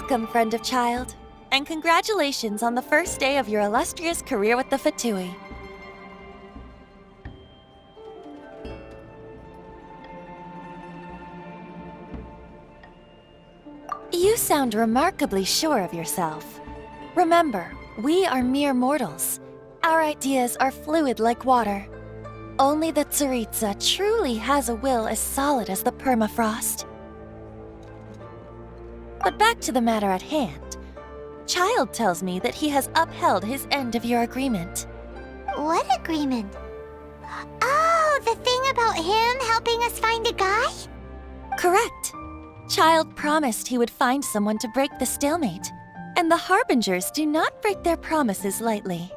Welcome, friend of child, and congratulations on the first day of your illustrious career with the Fatui. You sound remarkably sure of yourself. Remember, we are mere mortals. Our ideas are fluid like water. Only the Tsaritsa truly has a will as solid as the permafrost. But back to the matter at hand. Child tells me that he has upheld his end of your agreement. What agreement? Oh, the thing about him helping us find a guy? Correct. Child promised he would find someone to break the stalemate, and the Harbingers do not break their promises lightly.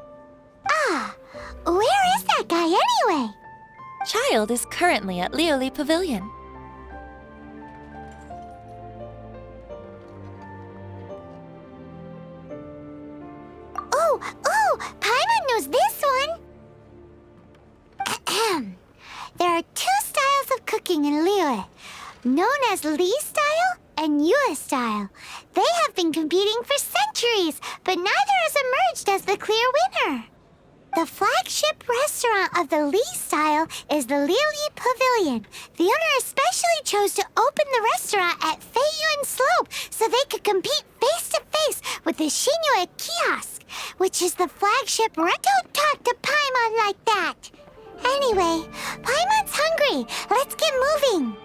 Ah, where is that guy anyway? Child is currently at Lioli Pavilion. Oh, Paimon knows this one! Ahem. There are two styles of cooking in Liyue, known as Li style and Yue style. They have been competing for centuries, but neither has emerged as the clear winner. The flagship restaurant of the Li style is the Lioli Pavilion. The owner especially chose to open the restaurant at Feiyuan Slope so they could compete face-to-face with the Shinyue Kiosk, which is the flagship. Don't talk to Paimon like that! Anyway, Paimon's hungry. Let's get moving.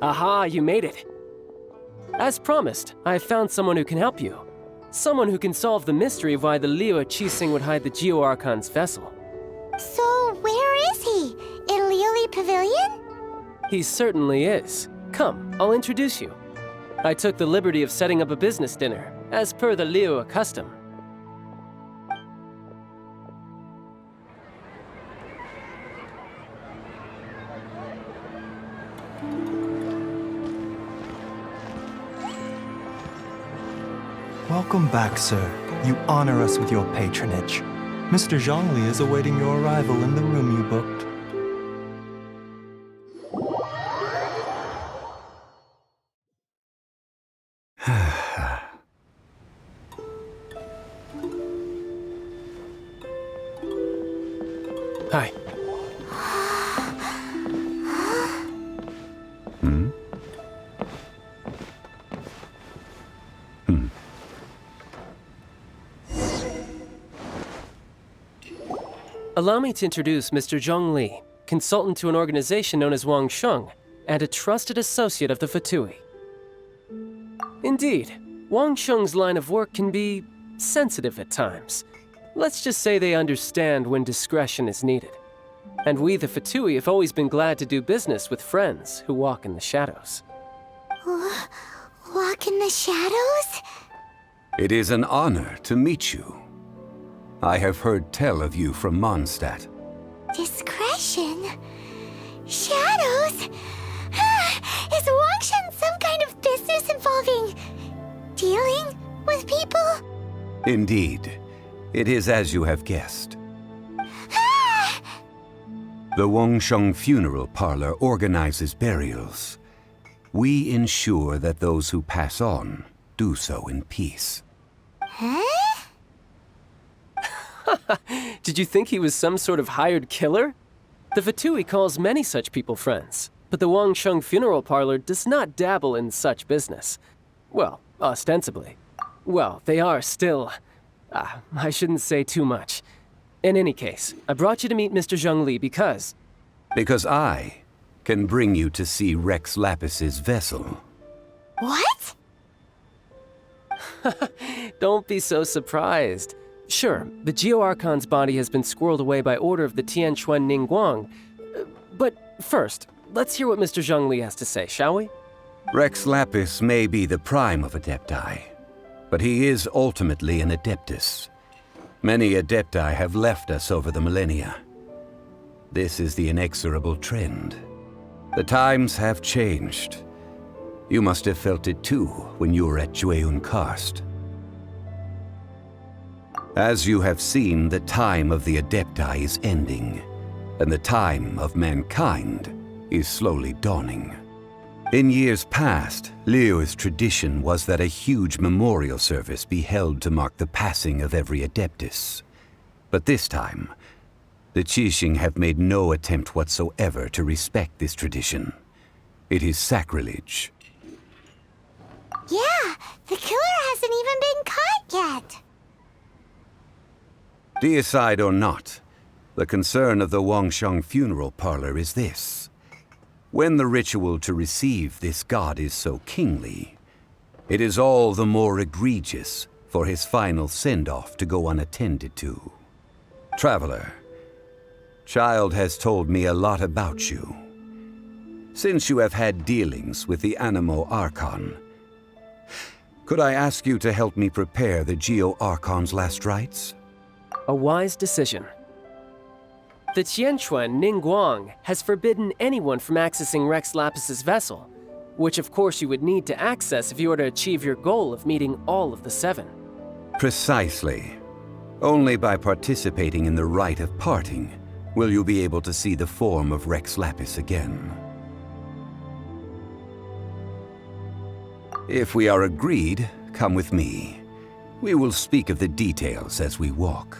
Aha, you made it. As promised, I have found someone who can help you. Someone who can solve the mystery of why the Liyue Qixing would hide the Geo-Archon's vessel. So, where is he? In Lioli Pavilion? He certainly is. Come, I'll introduce you. I took the liberty of setting up a business dinner, as per the Liyue custom. Welcome back, sir. You honor us with your patronage. Mr. Zhongli is awaiting your arrival in the room you booked. Hi. Allow me to introduce Mr. Zhong Li, consultant to an organization known as Wang Sheng, and a trusted associate of the Fatui. Indeed, Wang Sheng's line of work can be sensitive at times. Let's just say they understand when discretion is needed. And we, the Fatui, have always been glad to do business with friends who walk in the shadows. Walk in the shadows? It is an honor to meet you. I have heard tell of you from Mondstadt. Discretion? Shadows? Is Wangshan some kind of business involving dealing with people? Indeed. It is as you have guessed. The Wangsheng Funeral Parlor organizes burials. We ensure that those who pass on do so in peace. Huh? Did you think he was some sort of hired killer? The Fatui calls many such people friends, but the Wangsheng Funeral Parlor does not dabble in such business. Well, ostensibly. Well, they are still... I shouldn't say too much. In any case, I brought you to meet Mr. Zhong Li because... Because I can bring you to see Rex Lapis's vessel. What? Don't be so surprised. Sure, the Geo-Archon's body has been squirreled away by order of the Tianquan Ningguang. But first, let's hear what Mr. Zhong Li has to say, shall we? Rex Lapis may be the prime of Adepti, But he is ultimately an Adeptus. Many Adepti have left us over the millennia. This is the inexorable trend. The times have changed. You must have felt it too when you were at Jueyun Karst. As you have seen, the time of the Adepti is ending, and the time of mankind is slowly dawning. In years past, Liyue's tradition was that a huge memorial service be held to mark the passing of every Adeptus. But this time, the Qixing have made no attempt whatsoever to respect this tradition. It is sacrilege. Yeah, the killer hasn't even been caught yet. Deicide or not, the concern of the Wangsheng funeral parlor is this. When the ritual to receive this god is so kingly, it is all the more egregious for his final send-off to go unattended to. Traveler, Child has told me a lot about you. Since you have had dealings with the Animo Archon, could I ask you to help me prepare the Geo Archon's last rites? A wise decision. The Qianquan Ningguang has forbidden anyone from accessing Rex Lapis's vessel, which of course you would need to access if you were to achieve your goal of meeting all of the seven. Precisely. Only by participating in the rite of parting will you be able to see the form of Rex Lapis again. If we are agreed, come with me. We will speak of the details as we walk.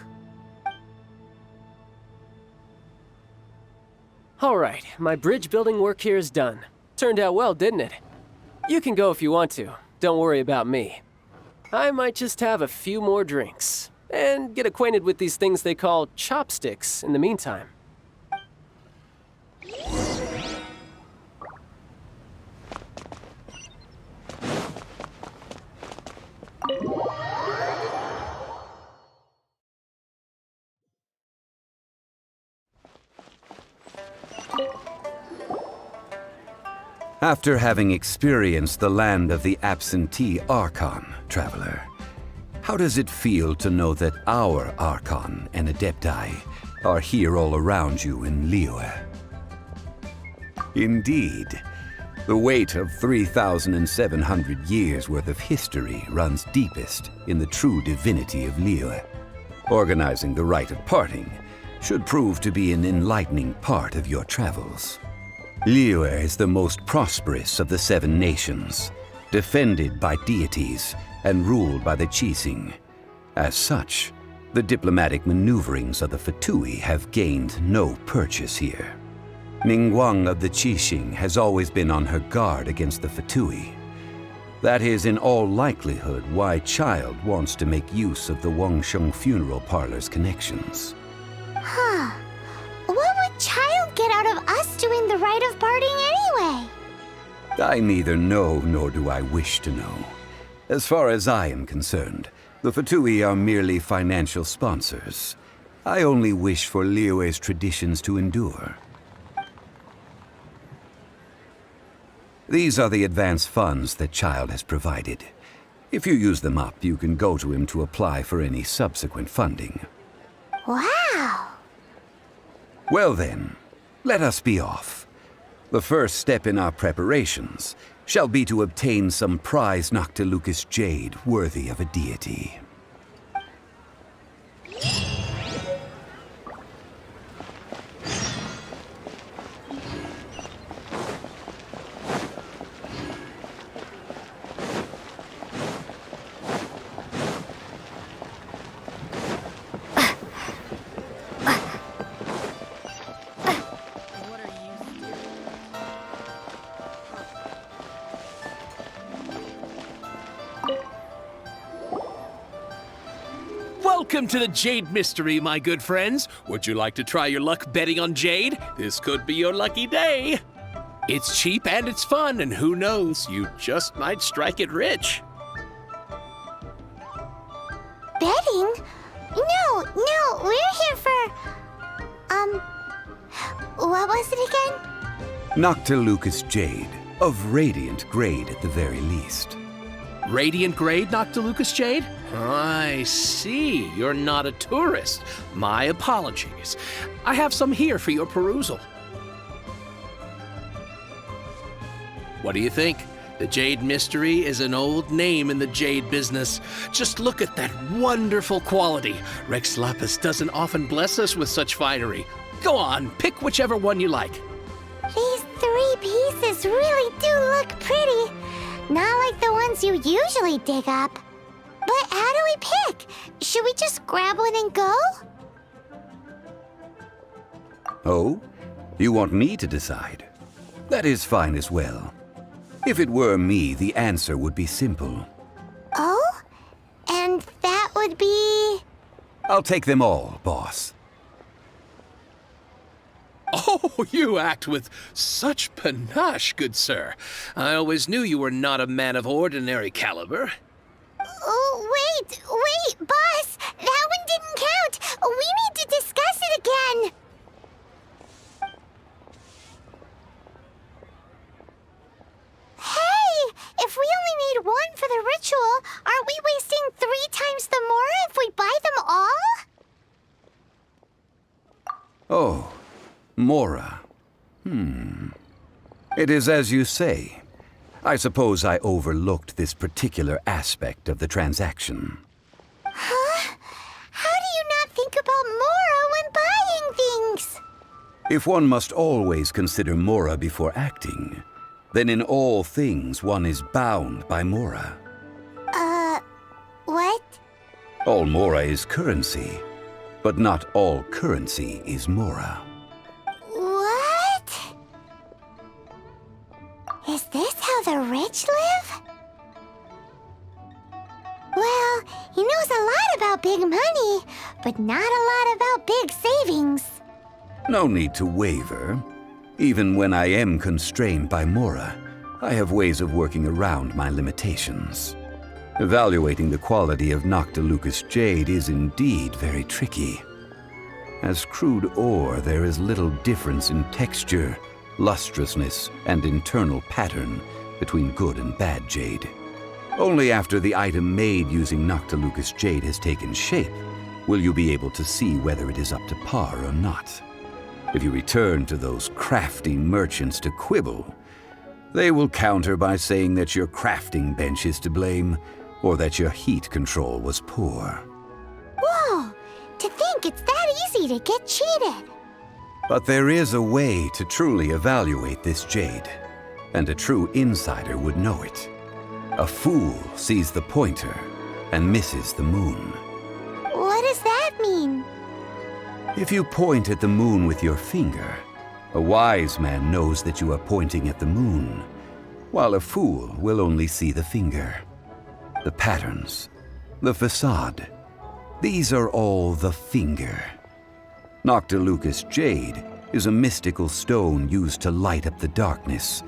All right, my bridge building work here is done. Turned out well, didn't it? You can go if you want to. Don't worry about me. I might just have a few more drinks and get acquainted with these things they call chopsticks in the meantime. After having experienced the land of the absentee Archon, Traveler, how does it feel to know that our Archon and Adepti are here all around you in Liyue? Indeed, the weight of 3,700 years' worth of history runs deepest in the true divinity of Liyue. Organizing the rite of parting should prove to be an enlightening part of your travels. Liyue is the most prosperous of the seven nations, defended by deities and ruled by the Qixing. As such, the diplomatic maneuverings of the Fatui have gained no purchase here. Ningguang of the Qixing has always been on her guard against the Fatui. That is in all likelihood why Child wants to make use of the Wangsheng funeral parlor's connections. Huh. What would Child get out of us doing the rite of parting anyway? I neither know nor do I wish to know. As far as I am concerned, the Fatui are merely financial sponsors. I only wish for Liyue's traditions to endure. These are the advance funds that Child has provided. If you use them up, you can go to him to apply for any subsequent funding. Wow! Well then, let us be off. The first step in our preparations shall be to obtain some prized Noctilucous jade worthy of a deity. Welcome to the Jade Mystery, my good friends. Would you like to try your luck betting on Jade? This could be your lucky day. It's cheap and it's fun, and who knows, you just might strike it rich. Betting? No, we're here for... what was it again? Noctilucous jade, of radiant grade at the very least. Radiant grade Noctilucous jade? I see. You're not a tourist. My apologies. I have some here for your perusal. What do you think? The Jade Mystery is an old name in the jade business. Just look at that wonderful quality. Rex Lapis doesn't often bless us with such finery. Go on, pick whichever one you like. These 3 pieces really do look pretty. Not like the ones you usually dig up. But how do we pick? Should we just grab one and go? Oh? You want me to decide? That is fine as well. If it were me, the answer would be simple. Oh? And that would be... I'll take them all, boss. Oh, you act with such panache, good sir. I always knew you were not a man of ordinary caliber. Oh, wait, boss! That one didn't count! We need to discuss it again! Hey! If we only need one for the ritual, aren't we wasting 3 times the Mora if we buy them all? Oh, Mora. It is as you say. I suppose I overlooked this particular aspect of the transaction. Huh? How do you not think about Mora when buying things? If one must always consider Mora before acting, then in all things one is bound by Mora. What? All Mora is currency, but not all currency is Mora. What? Is this how the rich live? Well, he knows a lot about big money, but not a lot about big savings. No need to waver. Even when I am constrained by Mora, I have ways of working around my limitations. Evaluating the quality of Noctilucous jade is indeed very tricky. As crude ore, there is little difference in texture, lustrousness, and internal pattern between good and bad jade. Only after the item made using Noctilucous jade has taken shape will you be able to see whether it is up to par or not. If you return to those crafty merchants to quibble, they will counter by saying that your crafting bench is to blame, or that your heat control was poor. Whoa! To think it's that easy to get cheated! But there is a way to truly evaluate this jade, and a true insider would know it. A fool sees the pointer and misses the moon. What does that mean? If you point at the moon with your finger, a wise man knows that you are pointing at the moon, while a fool will only see the finger. The patterns, the facade, these are all the finger. Noctilucous jade is a mystical stone used to light up the darkness,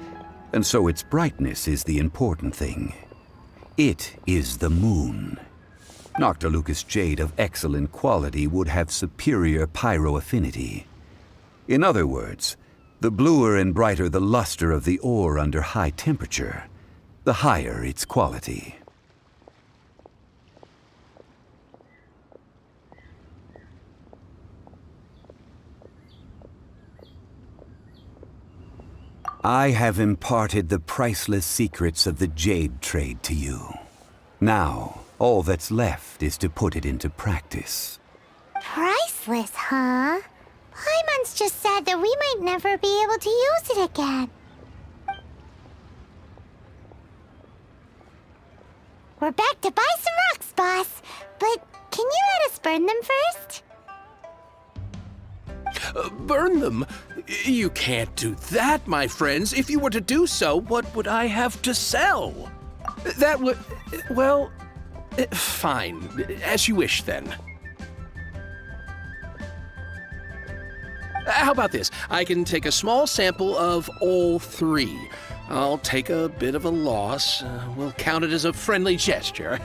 and so its brightness is the important thing. It is the moon. Noctilucous jade of excellent quality would have superior pyroaffinity. In other words, the bluer and brighter the luster of the ore under high temperature, the higher its quality. I have imparted the priceless secrets of the jade trade to you. Now, all that's left is to put it into practice. Priceless, huh? Paimon's just said that we might never be able to use it again. We're back to buy some rocks, boss. But can you let us burn them first? Burn them? You can't do that, my friends. If you were to do so, what would I have to sell? That would... well... fine. As you wish, then. How about this? I can take a small sample of all 3. I'll take a bit of a loss. We'll count it as a friendly gesture.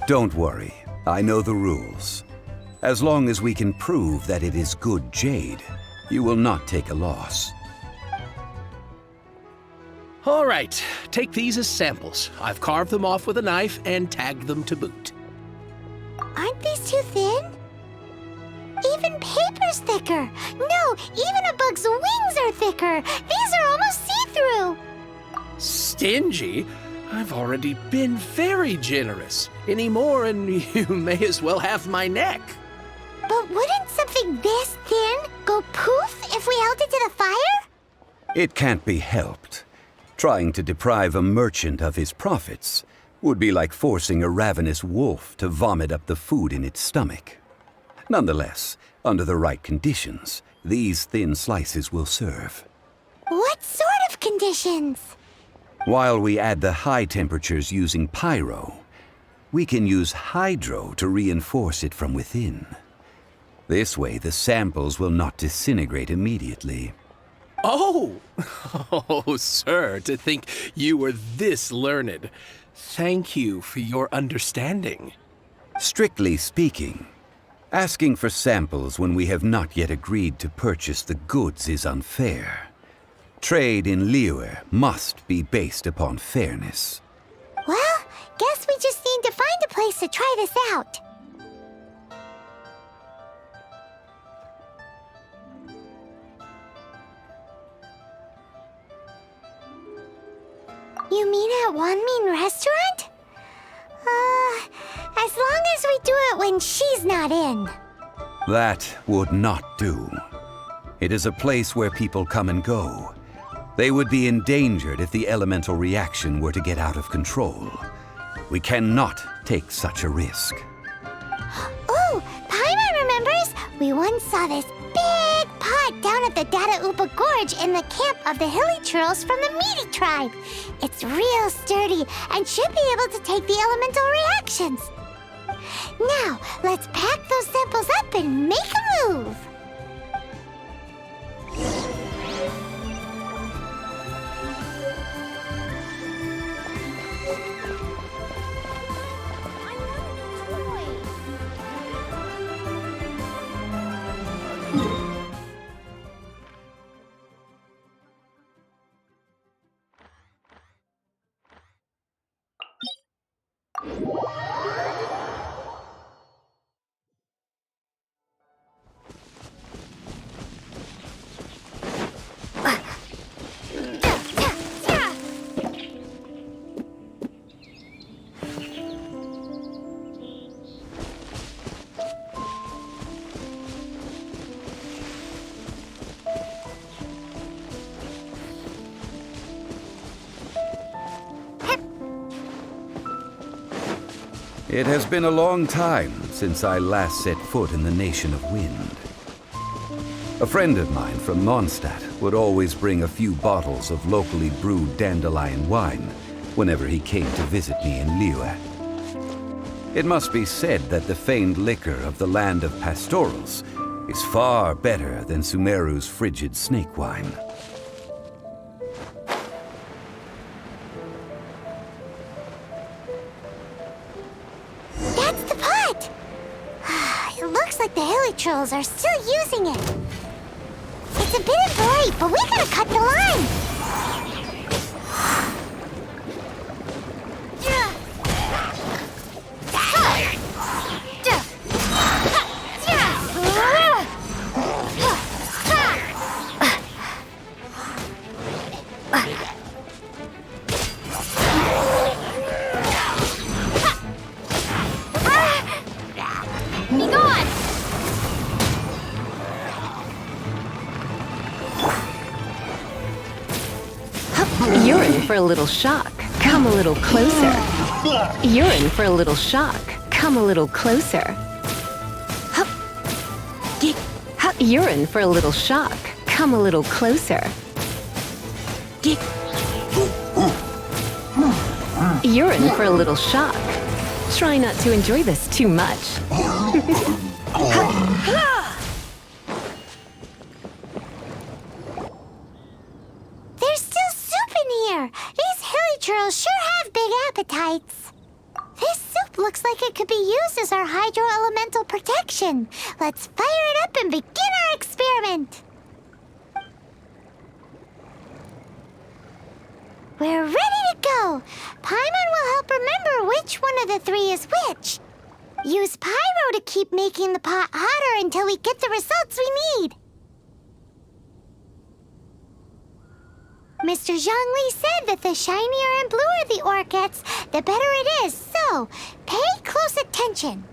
Don't worry. I know the rules. As long as we can prove that it is good jade, you will not take a loss. All right, take these as samples. I've carved them off with a knife and tagged them to boot. Aren't these too thin? Even paper's thicker. No, even a bug's wings are thicker. These are almost see-through. Stingy? I've already been very generous. Any more and you may as well have my neck. But wouldn't something this thin go poof if we held it to the fire? It can't be helped. Trying to deprive a merchant of his profits would be like forcing a ravenous wolf to vomit up the food in its stomach. Nonetheless, under the right conditions, these thin slices will serve. What sort of conditions? While we add the high temperatures using pyro, we can use hydro to reinforce it from within. This way, the samples will not disintegrate immediately. Oh! Oh, sir, to think you were this learned. Thank you for your understanding. Strictly speaking, asking for samples when we have not yet agreed to purchase the goods is unfair. Trade in Liyue must be based upon fairness. Well, guess we just need to find a place to try this out. You mean at Wanmin Restaurant? As long as we do it when she's not in. That would not do. It is a place where people come and go. They would be endangered if the elemental reaction were to get out of control. We cannot take such a risk. Oh, Paimon remembers! We once saw this big pot down at the Dada Upa Gorge in the camp of the hilly churls from the Meaty tribe. It's real sturdy and should be able to take the elemental reactions. Now, let's pack those samples up and make a move. It has been a long time since I last set foot in the Nation of Wind. A friend of mine from Mondstadt would always bring a few bottles of locally brewed dandelion wine whenever he came to visit me in Liyue. It must be said that the famed liquor of the land of pastorals is far better than Sumeru's frigid snake wine. That's the pot! It looks like the hilly trolls are still using it. It's a bit of late, but we gotta cut the line! You're in for a little shock. Come a little closer. You're in for a little shock. Come a little closer. Hup. Hup. You're in for a little shock. Come a little closer. You're in for a little shock. Try not to enjoy this too much. There's still soup in here! These hilly churls sure have big appetites. This soup looks like it could be used as our hydro-elemental protection. Let's fire it up and begin our experiment. We're ready to go! Paimon will help remember which one of the three is which. Use Pyro to keep making the pot hotter until we get the results we need. Mr. Zhongli said that the shinier and bluer the ore gets, the better it is, so pay close attention.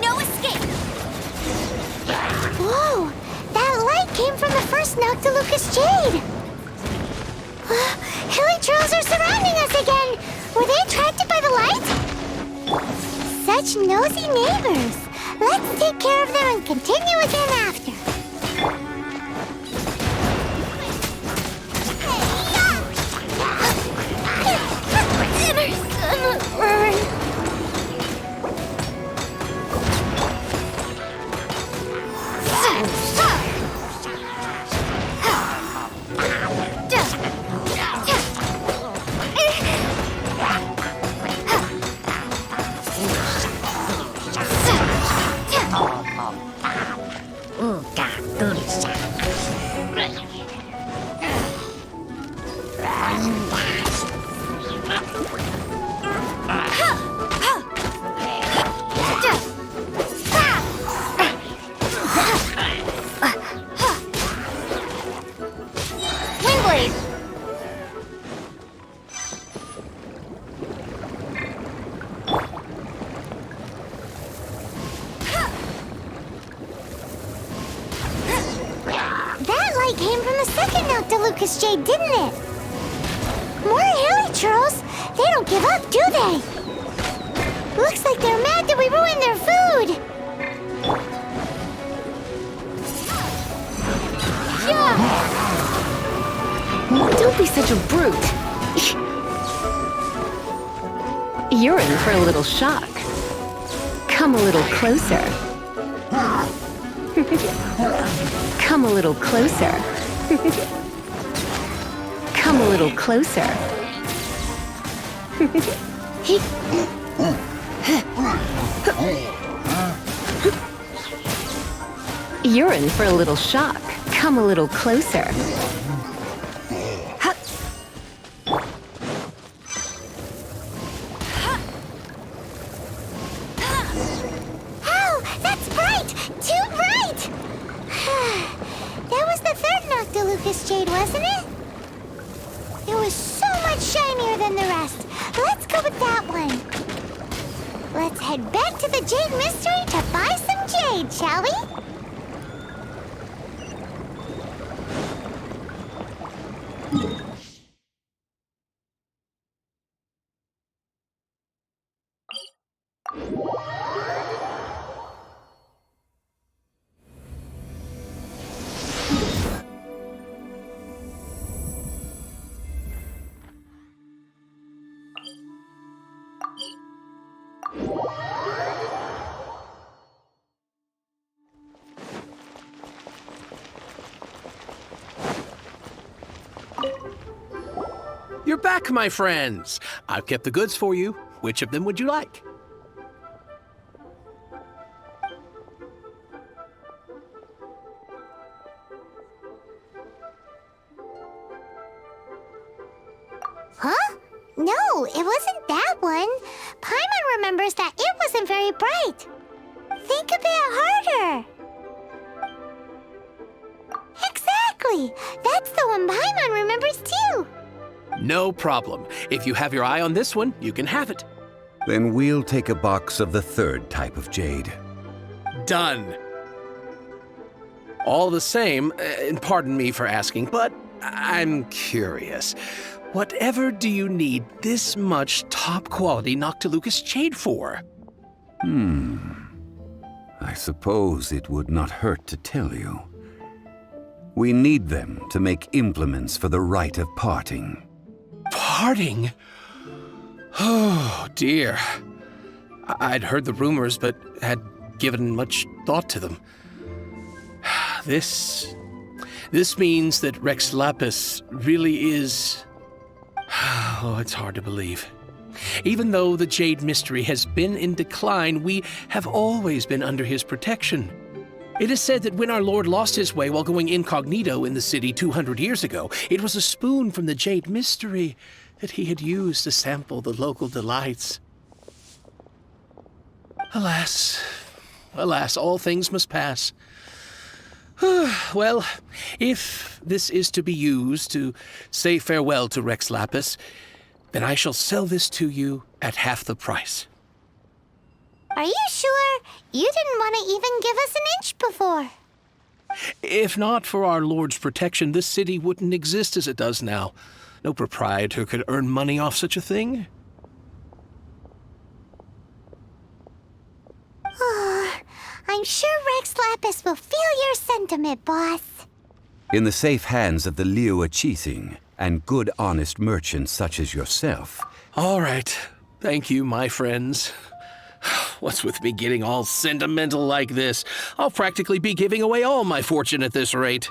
No escape! Whoa! That light came from the first Noctilucous Jade! Hilly trolls are surrounding us again! Were they attracted by the light? Such nosy neighbors! Let's take care of them and continue again after. Came from the second Noctilucous Jade, didn't it? More hilly churls? They don't give up, do they? Looks like they're mad that we ruined their food. Don't be such a brute. You're in for a little shock. Come a little closer. Come a little closer. Come a little closer. You're in for a little shock. Come a little closer. Oh, that's bright! Too bright! That was the third Noctilucous Jade, wasn't it? It was so much shinier than the rest. Let's go with that one. Let's head back to the Jade Mystery to buy some jade, shall we? You're back, my friends. I've kept the goods for you. Which of them would you like? Huh? No, it wasn't that one. Paimon remembers that it wasn't very bright. Think a bit harder. Exactly. That's the one Paimon remembers too. No problem. If you have your eye on this one, you can have it. Then we'll take a box of the third type of jade. Done. All the same, and pardon me for asking, but I'm curious. Whatever do you need this much top-quality Noctilucous Jade for? I suppose it would not hurt to tell you. We need them to make implements for the rite of parting. Parting? Oh, dear. I'd heard the rumors, but had given much thought to them. This means that Rex Lapis really is... Oh, it's hard to believe. Even though the Jade Mystery has been in decline, we have always been under his protection. It is said that when our Lord lost his way while going incognito in the city 200 years ago, it was a spoon from the Jade Mystery that he had used to sample the local delights. Alas, alas, all things must pass. Well, if this is to be used to say farewell to Rex Lapis, then I shall sell this to you at half the price. Are you sure? You didn't want to even give us an inch before. If not for our Lord's protection, this city wouldn't exist as it does now. No proprietor could earn money off such a thing. I'm sure Rex Lapis will feel your sentiment, boss. In the safe hands of the Liu Chising and good honest merchants such as yourself. All right. Thank you, my friends. What's with me getting all sentimental like this? I'll practically be giving away all my fortune at this rate.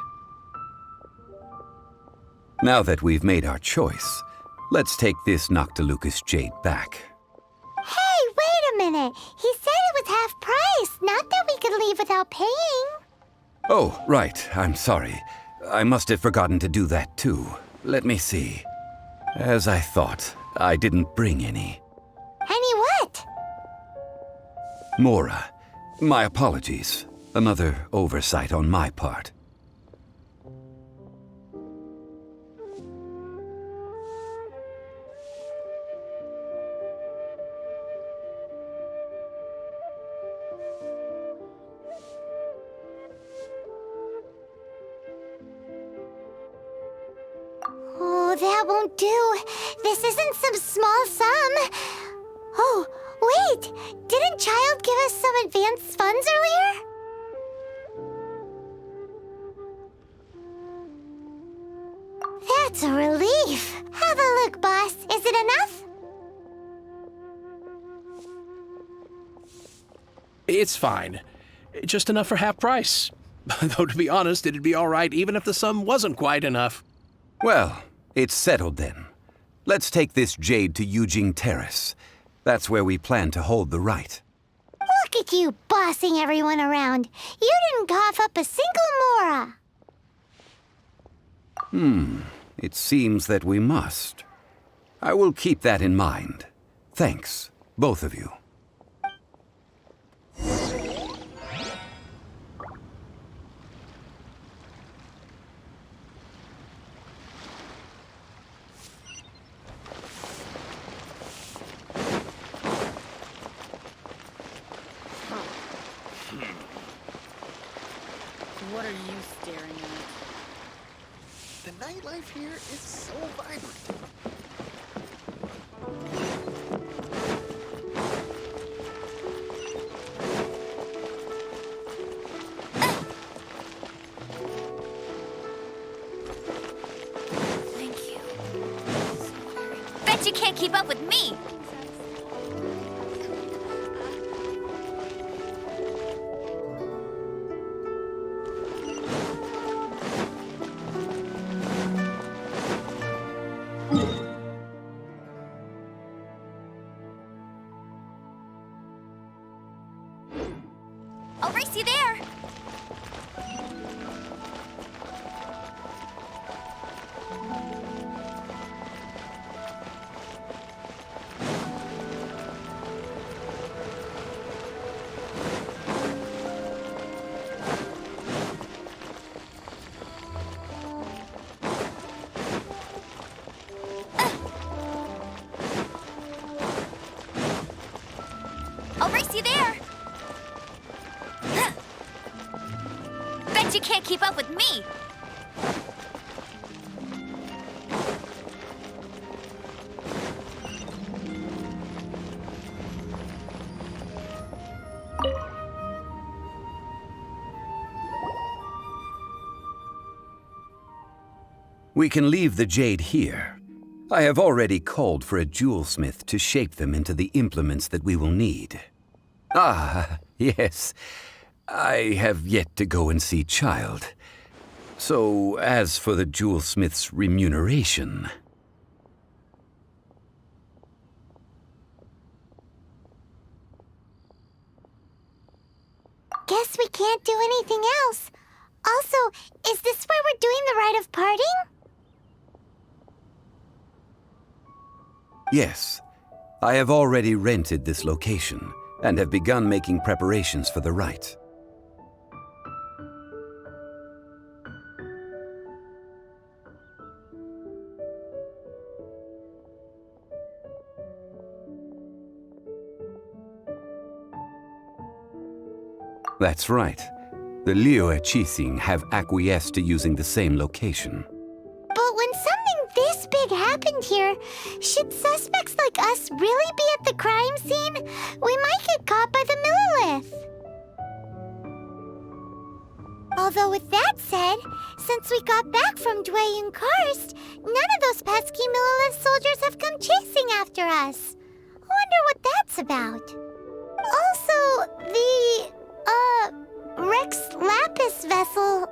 Now that we've made our choice, let's take this Noctilucous jade back. Hey, wait a minute. He said it was half price, not that we could leave without paying. Oh, right. I'm sorry. I must have forgotten to do that too. Let me see. As I thought, I didn't bring any. Any what? Mora, my apologies. Another oversight on my part. Oh, that won't do. This isn't some small sum. Oh, wait! Didn't Child give us some advanced funds earlier? That's a relief. Have a look, boss. Is it enough? It's fine. Just enough for half price. Though, to be honest, it'd be all right even if the sum wasn't quite enough. Well, it's settled then. Let's take this jade to Yujing Terrace. That's where we plan to hold the rite. Look at you bossing everyone around. You didn't cough up a single mora. It seems that we must. I will keep that in mind. Thanks, both of you. What are you staring at? The nightlife here is so vibrant. Thank you. Bet you can't keep up with me! I'll race you there! I'll race you there! Bet you can't keep up with me! We can leave the jade here. I have already called for a jewelsmith to shape them into the implements that we will need. Ah, yes. I have yet to go and see Child. So, as for the jewelsmith's remuneration... we can't do anything else. Also, is this where we're doing the rite of parting? Yes. I have already rented this location and have begun making preparations for the rite. That's right. The Liyue Qixing have acquiesced to using the same location. But when something this big happened here, should suspects like us really be at the crime scene? We might get caught by the Millilith. Although with that said, since we got back from Dway and Karst, none of those pesky Millilith soldiers have come chasing after us. Wonder what that's about. Also, the, Rex Lapis vessel.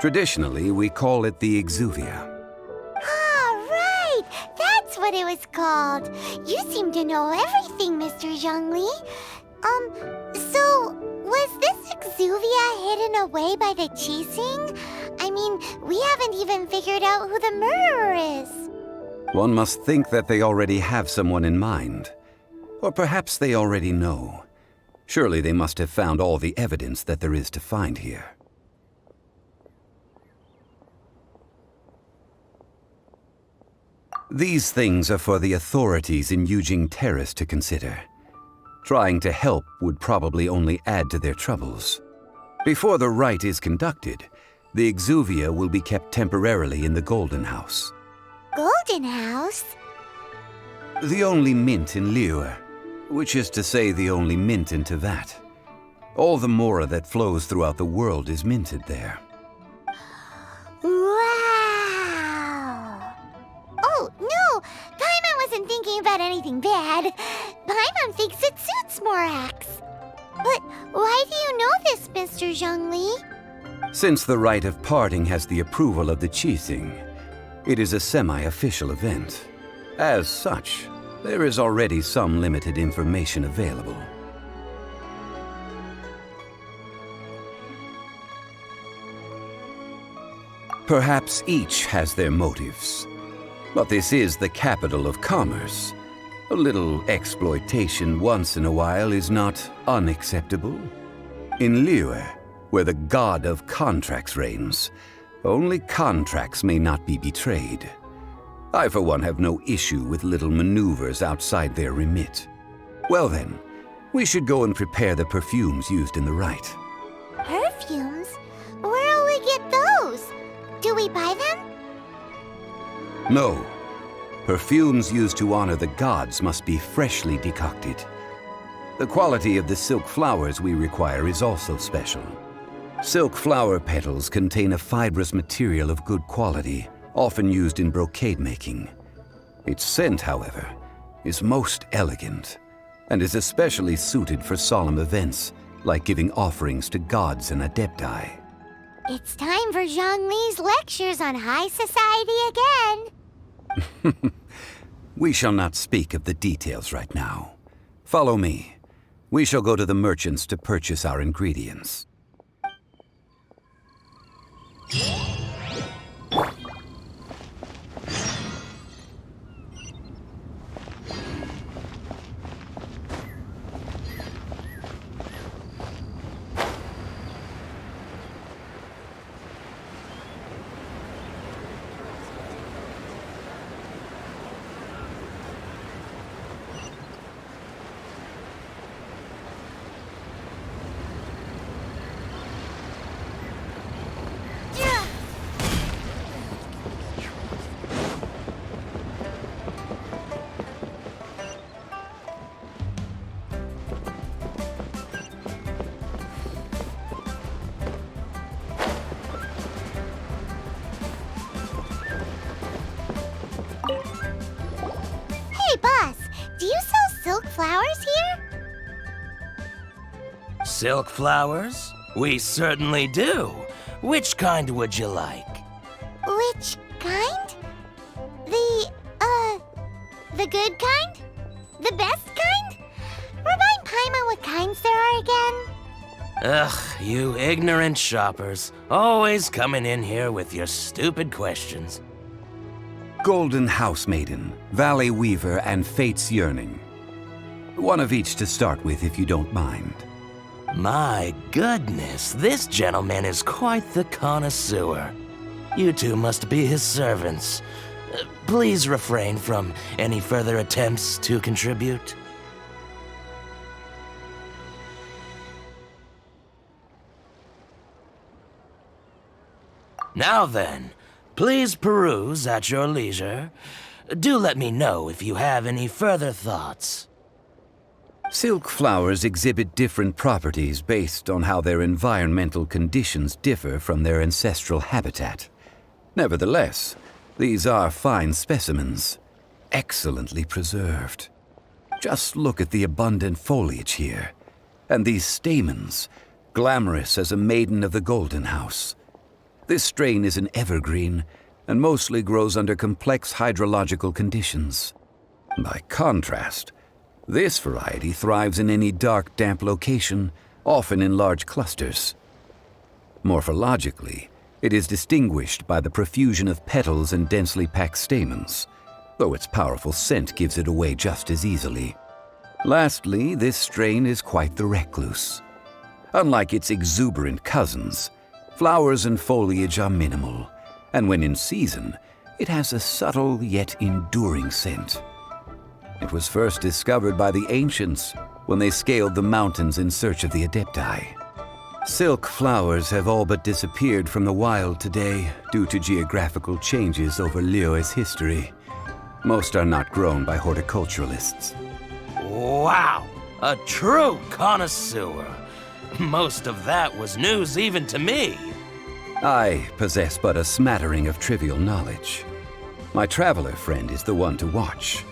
Traditionally, we call it the Exuvia. Ah, right! That's what it was called. You seem to know everything, Mr. Zhongli. So, was this Exuvia hidden away by the Qixing? I mean, we haven't even figured out who the murderer is. One must think that they already have someone in mind. Or perhaps they already know. Surely they must have found all the evidence that there is to find here. These things are for the authorities in Yujing Terrace to consider. Trying to help would probably only add to their troubles. Before the rite is conducted, the Exuvia will be kept temporarily in the Golden House. Golden House? The only mint in Liyue, which is to say the only mint in Teyvat. All the mora that flows throughout the world is minted there. Wow! Oh, no! Paimon wasn't thinking about anything bad. Paimon thinks it suits Morax. But why do you know this, Mr. Zhongli? Since the rite of parting has the approval of the Qixing, it is a semi-official event. As such, there is already some limited information available. Perhaps each has their motives. But this is the capital of commerce. A little exploitation once in a while is not unacceptable. In Liyue, where the god of contracts reigns, only contracts may not be betrayed. I, for one, have no issue with little maneuvers outside their remit. Well then, we should go and prepare the perfumes used in the rite. Perfumes? Where'll we get those? Do we buy them? No. Perfumes used to honor the gods must be freshly decocted. The quality of the silk flowers we require is also special. Silk flower petals contain a fibrous material of good quality, often used in brocade making. Its scent, however, is most elegant, and is especially suited for solemn events, like giving offerings to gods and adepti. It's time for Zhongli's lectures on high society again. We shall not speak of the details right now. Follow me. We shall go to the merchants to purchase our ingredients. Hey, boss, do you sell silk flowers here? Silk flowers? We certainly do. Which kind would you like? Which kind? The good kind? The best kind? Remind rhyme on what kinds there are again? Ugh, you ignorant shoppers. Always coming in here with your stupid questions. Golden House Maiden, Valley Weaver, and Fate's Yearning. One of each to start with, if you don't mind. My goodness, this gentleman is quite the connoisseur. You two must be his servants. Please refrain from any further attempts to contribute. Now then, please peruse at your leisure. Do let me know if you have any further thoughts. Silk flowers exhibit different properties based on how their environmental conditions differ from their ancestral habitat. Nevertheless, these are fine specimens, excellently preserved. Just look at the abundant foliage here, and these stamens, glamorous as a maiden of the Golden House. This strain is an evergreen, and mostly grows under complex hydrological conditions. By contrast, this variety thrives in any dark, damp location, often in large clusters. Morphologically, it is distinguished by the profusion of petals and densely packed stamens, though its powerful scent gives it away just as easily. Lastly, this strain is quite the recluse. Unlike its exuberant cousins, flowers and foliage are minimal, and when in season, it has a subtle yet enduring scent. It was first discovered by the ancients when they scaled the mountains in search of the Adepti. Silk flowers have all but disappeared from the wild today due to geographical changes over Liyue's history. Most are not grown by horticulturalists. Wow, a true connoisseur. Most of that was news even to me. I possess but a smattering of trivial knowledge. My traveler friend is the one to watch.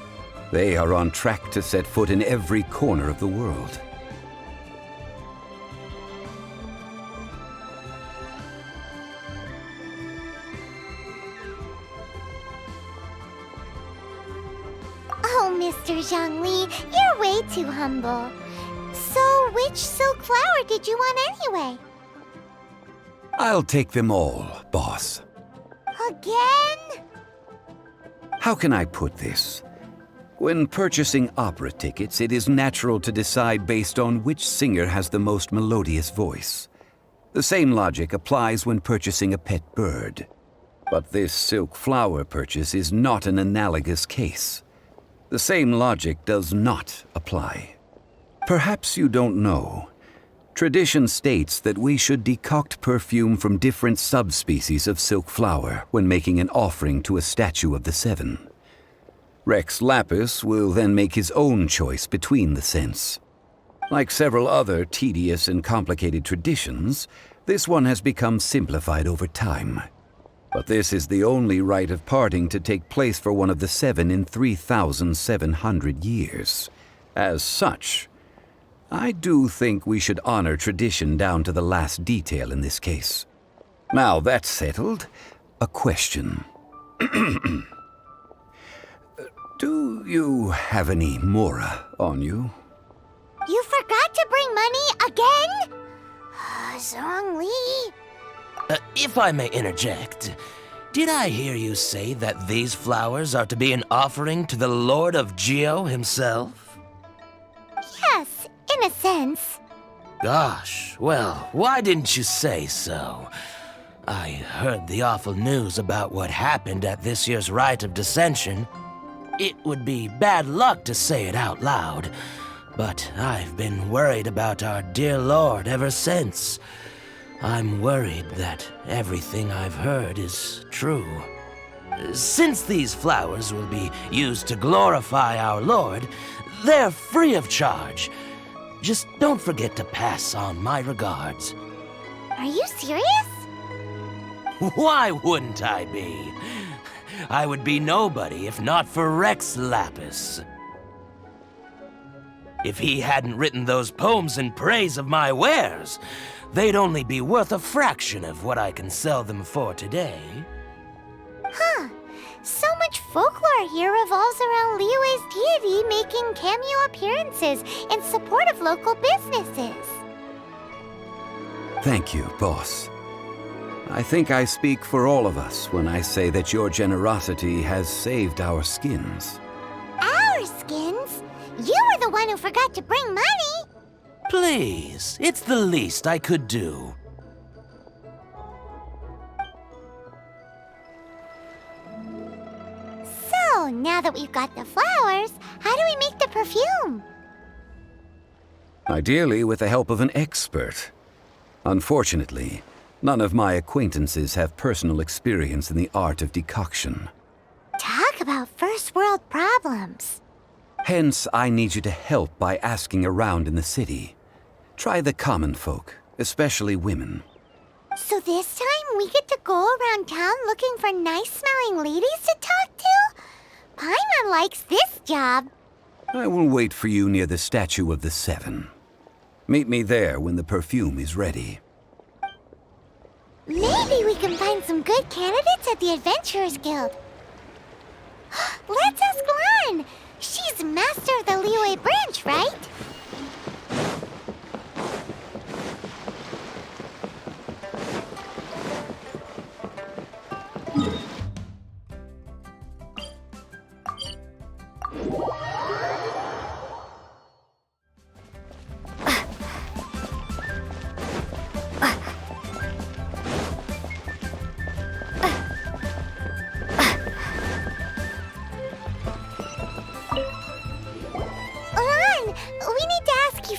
They are on track to set foot in every corner of the world. Oh, Mr. Zhongli, you're way too humble. So, which silk flower did you want anyway? I'll take them all, boss. Again? How can I put this? When purchasing opera tickets, it is natural to decide based on which singer has the most melodious voice. The same logic applies when purchasing a pet bird. But this silk flower purchase is not an analogous case. The same logic does not apply. Perhaps you don't know. Tradition states that we should decoct perfume from different subspecies of silk flower when making an offering to a statue of the seven. Rex Lapis will then make his own choice between the scents. Like several other tedious and complicated traditions, this one has become simplified over time. But this is the only rite of parting to take place for one of the seven in 3,700 years. As such, I do think we should honor tradition down to the last detail in this case. Now that's settled, a question. Do you have any mora on you? You forgot to bring money again? Zhongli. If I may interject, did I hear you say that these flowers are to be an offering to the Lord of Geo himself? Yes, in a sense. Gosh, well, why didn't you say so? I heard the awful news about what happened at this year's Rite of Dissension. It would be bad luck to say it out loud, but I've been worried about our dear Lord ever since. I'm worried that everything I've heard is true. Since these flowers will be used to glorify our Lord, they're free of charge. Just don't forget to pass on my regards. Are you serious? Why wouldn't I be? I would be nobody if not for Rex Lapis. If he hadn't written those poems in praise of my wares, they'd only be worth a fraction of what I can sell them for today. Huh. So much much folklore here revolves around Liyue's deity making cameo appearances in support of local businesses. Thank you, boss. I think I speak for all of us when I say that your generosity has saved our skins. Our skins? You were the one who forgot to bring money! Please, it's the least I could do. So, now that we've got the flowers, how do we make the perfume? Ideally with the help of an expert. Unfortunately, none of my acquaintances have personal experience in the art of decoction. Talk about first world problems. Hence, I need you to help by asking around in the city. Try the common folk, especially women. So this time we get to go around town looking for nice-smelling ladies to talk to? Paimon likes this job. I will wait for you near the statue of the Seven. Meet me there when the perfume is ready. Maybe we can find some good candidates at the Adventurers Guild. Let's ask Lan. She's master of the Liyue branch, right?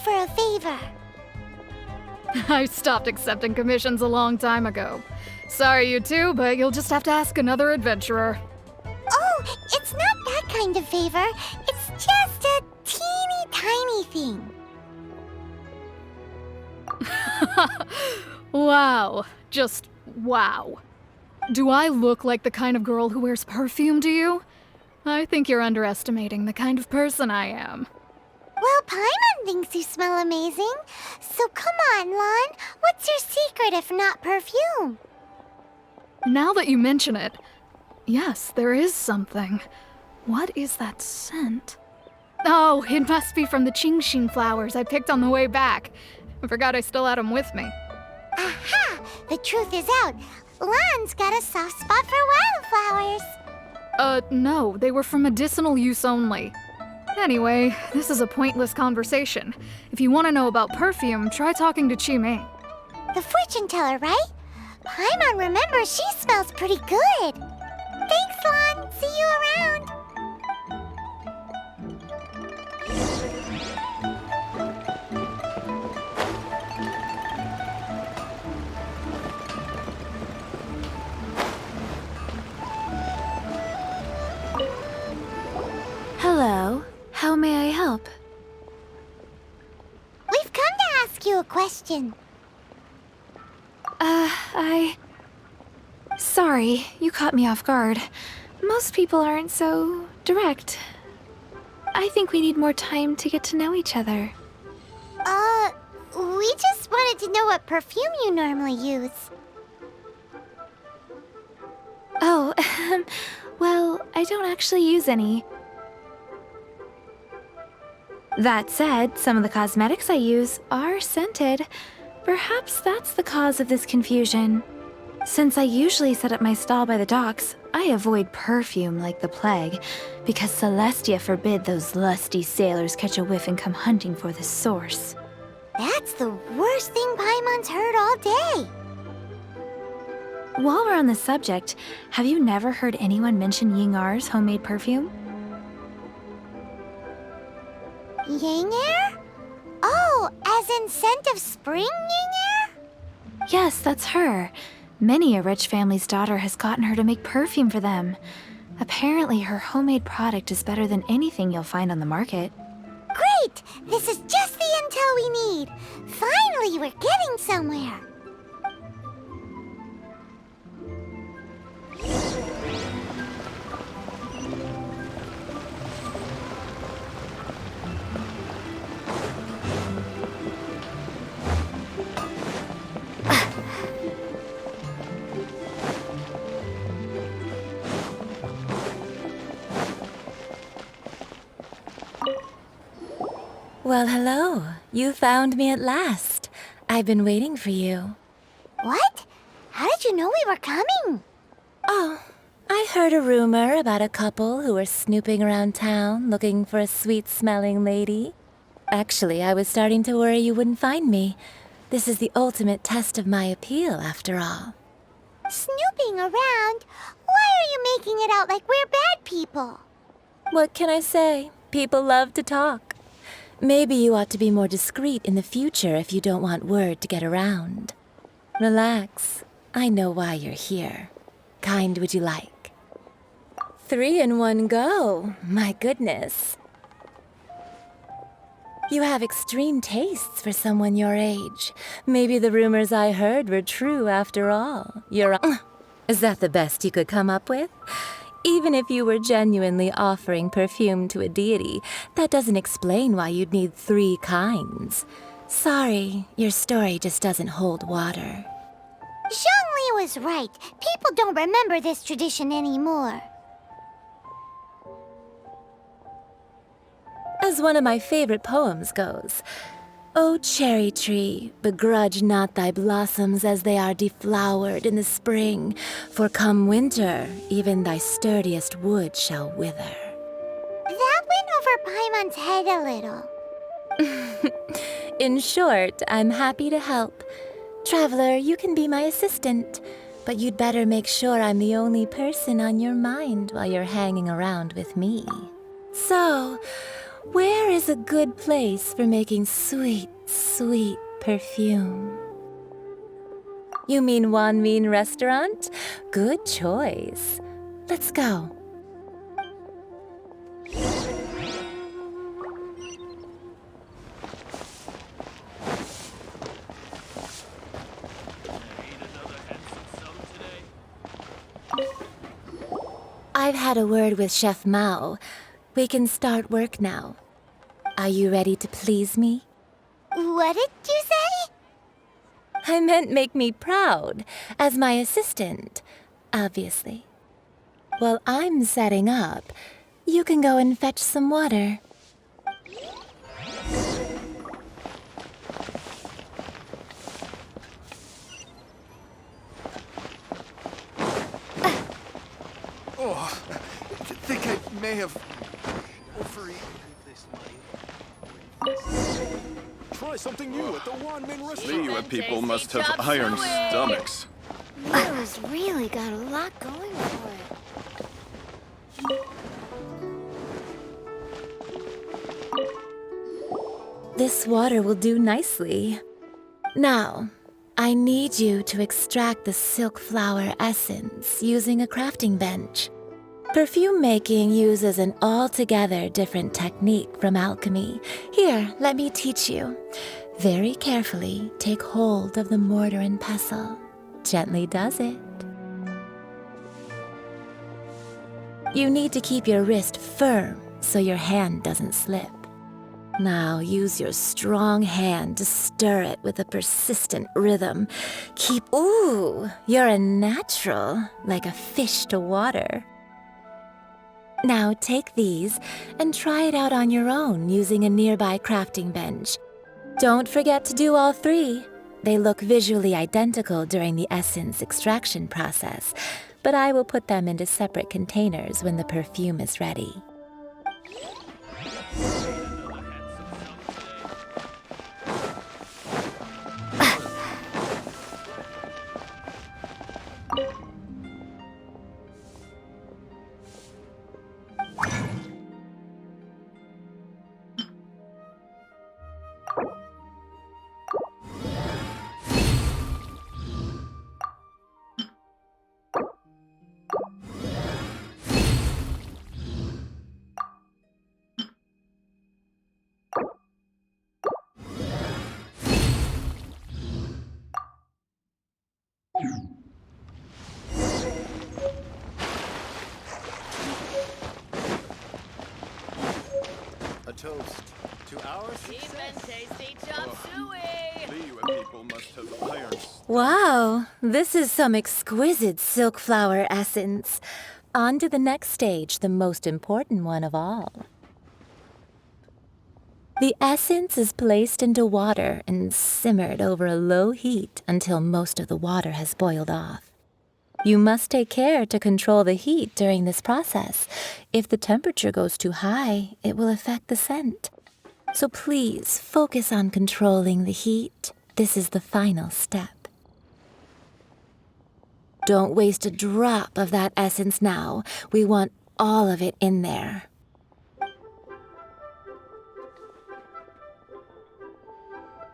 For a favor. I stopped accepting commissions a long time ago. Sorry, you two, but you'll just have to ask another adventurer. Oh, it's not that kind of favor. It's just a teeny tiny thing. Wow. Just wow. Do I look like the kind of girl who wears perfume to you? I think you're underestimating the kind of person I am. Well, Paimon thinks you smell amazing. So come on, Lan. What's your secret if not perfume? Now that you mention it, yes, there is something. What is that scent? Oh, it must be from the Genshin flowers I picked on the way back. I forgot I still had them with me. Aha! The truth is out. Lan's got a soft spot for wildflowers. No, they were for medicinal use only. Anyway, this is a pointless conversation. If you want to know about perfume, try talking to Chi-Ming. The fortune teller, right? Paimon remembers she smells pretty good. Thanks, Lan. See you around. Hello. How may I help? We've come to ask you a question. Sorry, you caught me off guard. Most people aren't so direct. I think we need more time to get to know each other. We just wanted to know what perfume you normally use. Oh, well, I don't actually use any. That said, some of the cosmetics I use are scented. Perhaps that's the cause of this confusion. Since I usually set up my stall by the docks, I avoid perfume like the plague, because Celestia forbid those lusty sailors catch a whiff and come hunting for the source. That's the worst thing Paimon's heard all day. While we're on the subject, have you never heard anyone mention Yingar's homemade perfume? Yingar? Oh, as in scent of spring, Yingar? Yes, that's her. Many a rich family's daughter has gotten her to make perfume for them. Apparently, her homemade product is better than anything you'll find on the market. Great! This is just the intel we need. Finally, we're getting somewhere. Well, hello. You found me at last. I've been waiting for you. What? How did you know we were coming? Oh, I heard a rumor about a couple who were snooping around town looking for a sweet-smelling lady. Actually, I was starting to worry you wouldn't find me. This is the ultimate test of my appeal, after all. Snooping around? Why are you making it out like we're bad people? What can I say? People love to talk. Maybe you ought to be more discreet in the future if you don't want word to get around. Relax. I know why you're here. Kind would you like? 3 in 1 go. My goodness. You have extreme tastes for someone your age. Maybe the rumors I heard were true after all. Is that the best you could come up with? Even if you were genuinely offering perfume to a deity, that doesn't explain why you'd need 3 kinds. Sorry, your story just doesn't hold water. Zhongli was right. People don't remember this tradition anymore. As one of my favorite poems goes, "O cherry tree, begrudge not thy blossoms as they are deflowered in the spring, for come winter, even thy sturdiest wood shall wither." That went over Paimon's head a little. In short, I'm happy to help. Traveler, you can be my assistant, but you'd better make sure I'm the only person on your mind while you're hanging around with me. So, where is a good place for making sweet, sweet perfume? You mean Wanmin Restaurant? Good choice. Let's go. I've had a word with Chef Mao. We can start work now. Are you ready to please me? What did you say? I meant make me proud, as my assistant, obviously. While I'm setting up, you can go and fetch some water. Oh, I think I may have overeaten this money. Try something new at the Wanmin restaurant. Liyue people must have iron stomachs. Liyue's really got a lot going for it. This water will do nicely. Now, I need you to extract the silk flower essence using a crafting bench. Perfume making uses an altogether different technique from alchemy. Here, let me teach you. Very carefully, take hold of the mortar and pestle. Gently does it. You need to keep your wrist firm so your hand doesn't slip. Now use your strong hand to stir it with a persistent rhythm. Ooh, you're a natural, like a fish to water. Now take these and try it out on your own using a nearby crafting bench. Don't forget to do all 3. They look visually identical during the essence extraction process, but I will put them into separate containers when the perfume is ready. A toast to our success. Tasty chop suey. Liyue people must have iron Wow, this is some exquisite silk flower essence. On to the next stage, the most important one of all. The essence is placed into water and simmered over a low heat until most of the water has boiled off. You must take care to control the heat during this process. If the temperature goes too high, it will affect the scent. So please focus on controlling the heat. This is the final step. Don't waste a drop of that essence now. We want all of it in there.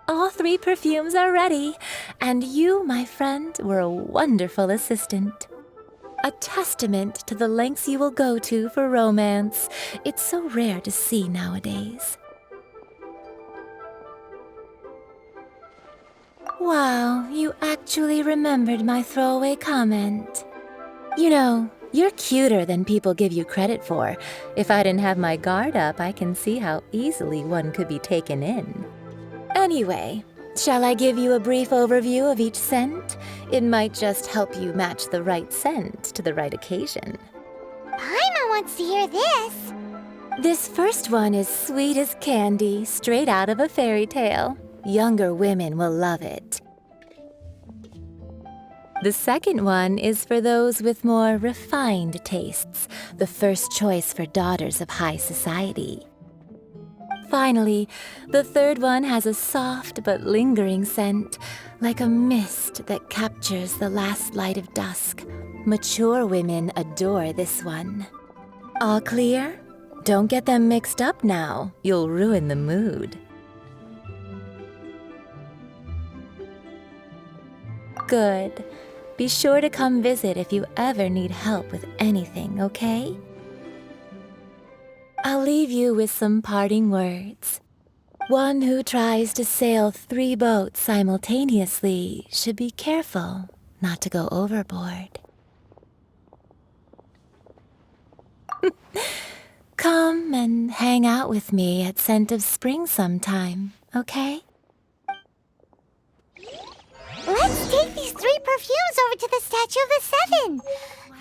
All 3 perfumes are ready, and you, my friend, were a wonderful assistant. A testament to the lengths you will go to for romance. It's so rare to see nowadays. Wow, you actually remembered my throwaway comment. You know, you're cuter than people give you credit for. If I didn't have my guard up, I can see how easily one could be taken in. Anyway, shall I give you a brief overview of each scent? It might just help you match the right scent to the right occasion. Paimon wants to hear this. This first one is sweet as candy, straight out of a fairy tale. Younger women will love it. The second one is for those with more refined tastes, the first choice for daughters of high society. Finally, the third one has a soft but lingering scent, like a mist that captures the last light of dusk. Mature women adore this one. All clear? Don't get them mixed up now. You'll ruin the mood. Good. Be sure to come visit if you ever need help with anything, okay? I'll leave you with some parting words. One who tries to sail 3 boats simultaneously should be careful not to go overboard. Come and hang out with me at Scent of Spring sometime, okay? Let's take these 3 perfumes over to the Statue of the Seven.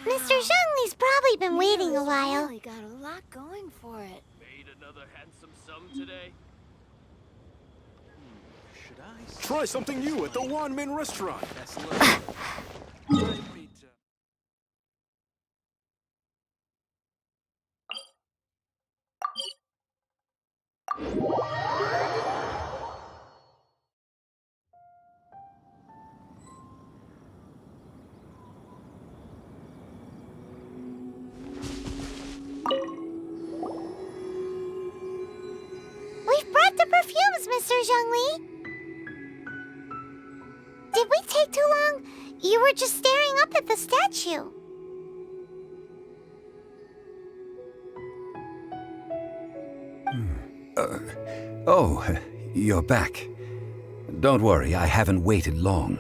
Mr. Zhongli's probably been waiting a while. Really got a lot going for it. Made another handsome sum today. Should I? Try something new at the One Min restaurant. That's a little. We've brought the perfumes, Mr. Zhongli. Did we take too long? You were just staring up at the statue. Oh, you're back. Don't worry, I haven't waited long.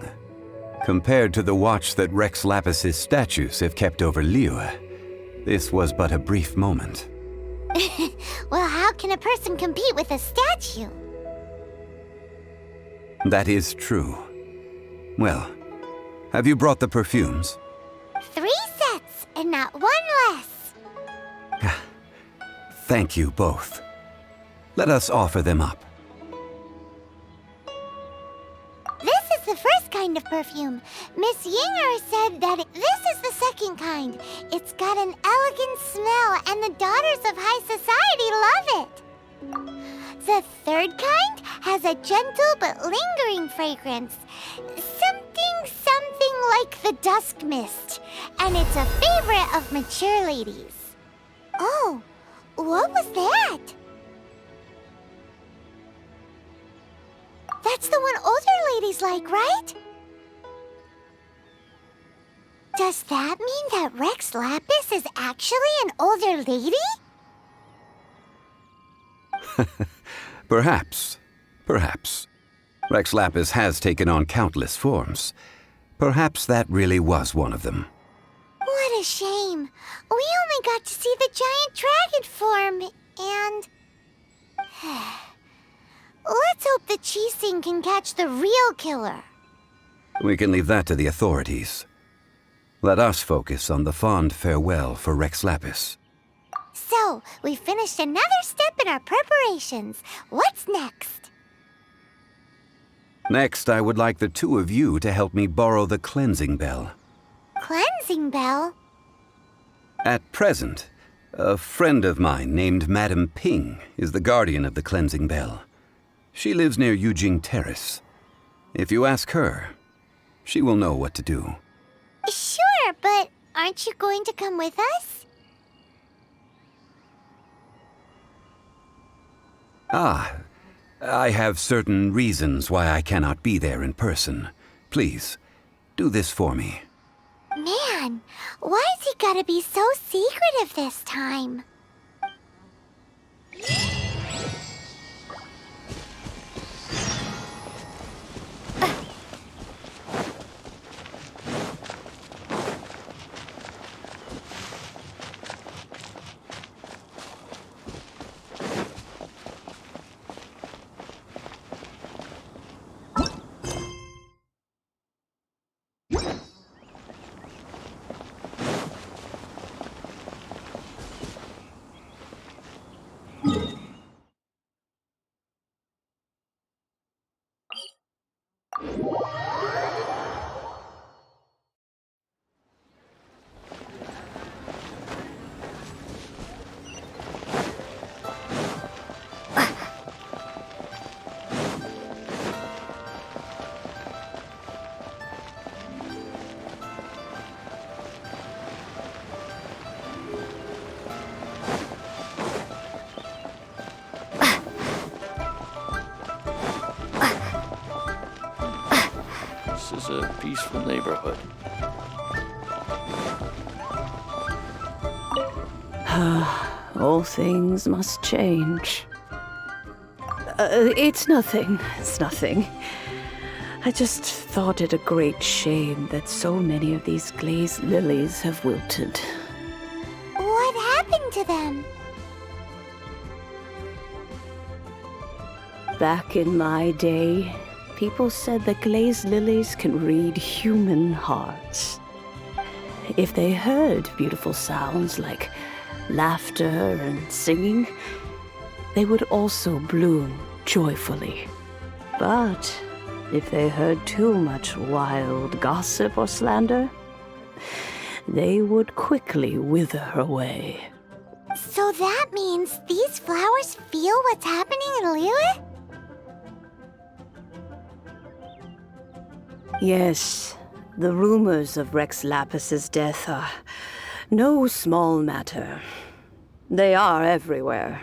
Compared to the watch that Rex Lapis's statues have kept over Liyue, this was but a brief moment. Well, how can a person compete with a statue? That is true. Well, have you brought the perfumes? 3 sets, and not 1 less. Thank you both. Let us offer them up. This is the first kind of perfume. Miss Yinger said that this is the second kind. It's got an elegant smell, and the daughters of high society love it. The third kind has a gentle but lingering fragrance. Something like the dusk mist. And it's a favorite of mature ladies. Oh, what was that? That's the one older ladies like, right? Does that mean that Rex Lapis is actually an older lady? Perhaps. Perhaps. Rex Lapis has taken on countless forms. Perhaps that really was one of them. What a shame. We only got to see the giant dragon form, and... Let's hope the Qixing can catch the real killer. We can leave that to the authorities. Let us focus on the fond farewell for Rex Lapis. So, we finished another step in our preparations. What's next? Next, I would like the two of you to help me borrow the cleansing bell. Cleansing bell? At present, a friend of mine named Madame Ping is the guardian of the cleansing bell. She lives near Yujing Terrace. If you ask her, she will know what to do. Sure, but aren't you going to come with us? Ah, I have certain reasons why I cannot be there in person. Please, do this for me. Man, why's he gotta be so secretive this time? This is a peaceful neighborhood. All things must change. It's nothing. It's nothing. I just thought it a great shame that so many of these glazed lilies have wilted. What happened to them? Back in my day, people said that glazed lilies can read human hearts. If they heard beautiful sounds like laughter and singing, they would also bloom joyfully. But if they heard too much wild gossip or slander, they would quickly wither away. So that means these flowers feel what's happening in Liyue? Yes, the rumors of Rex Lapis's death are no small matter. They are everywhere.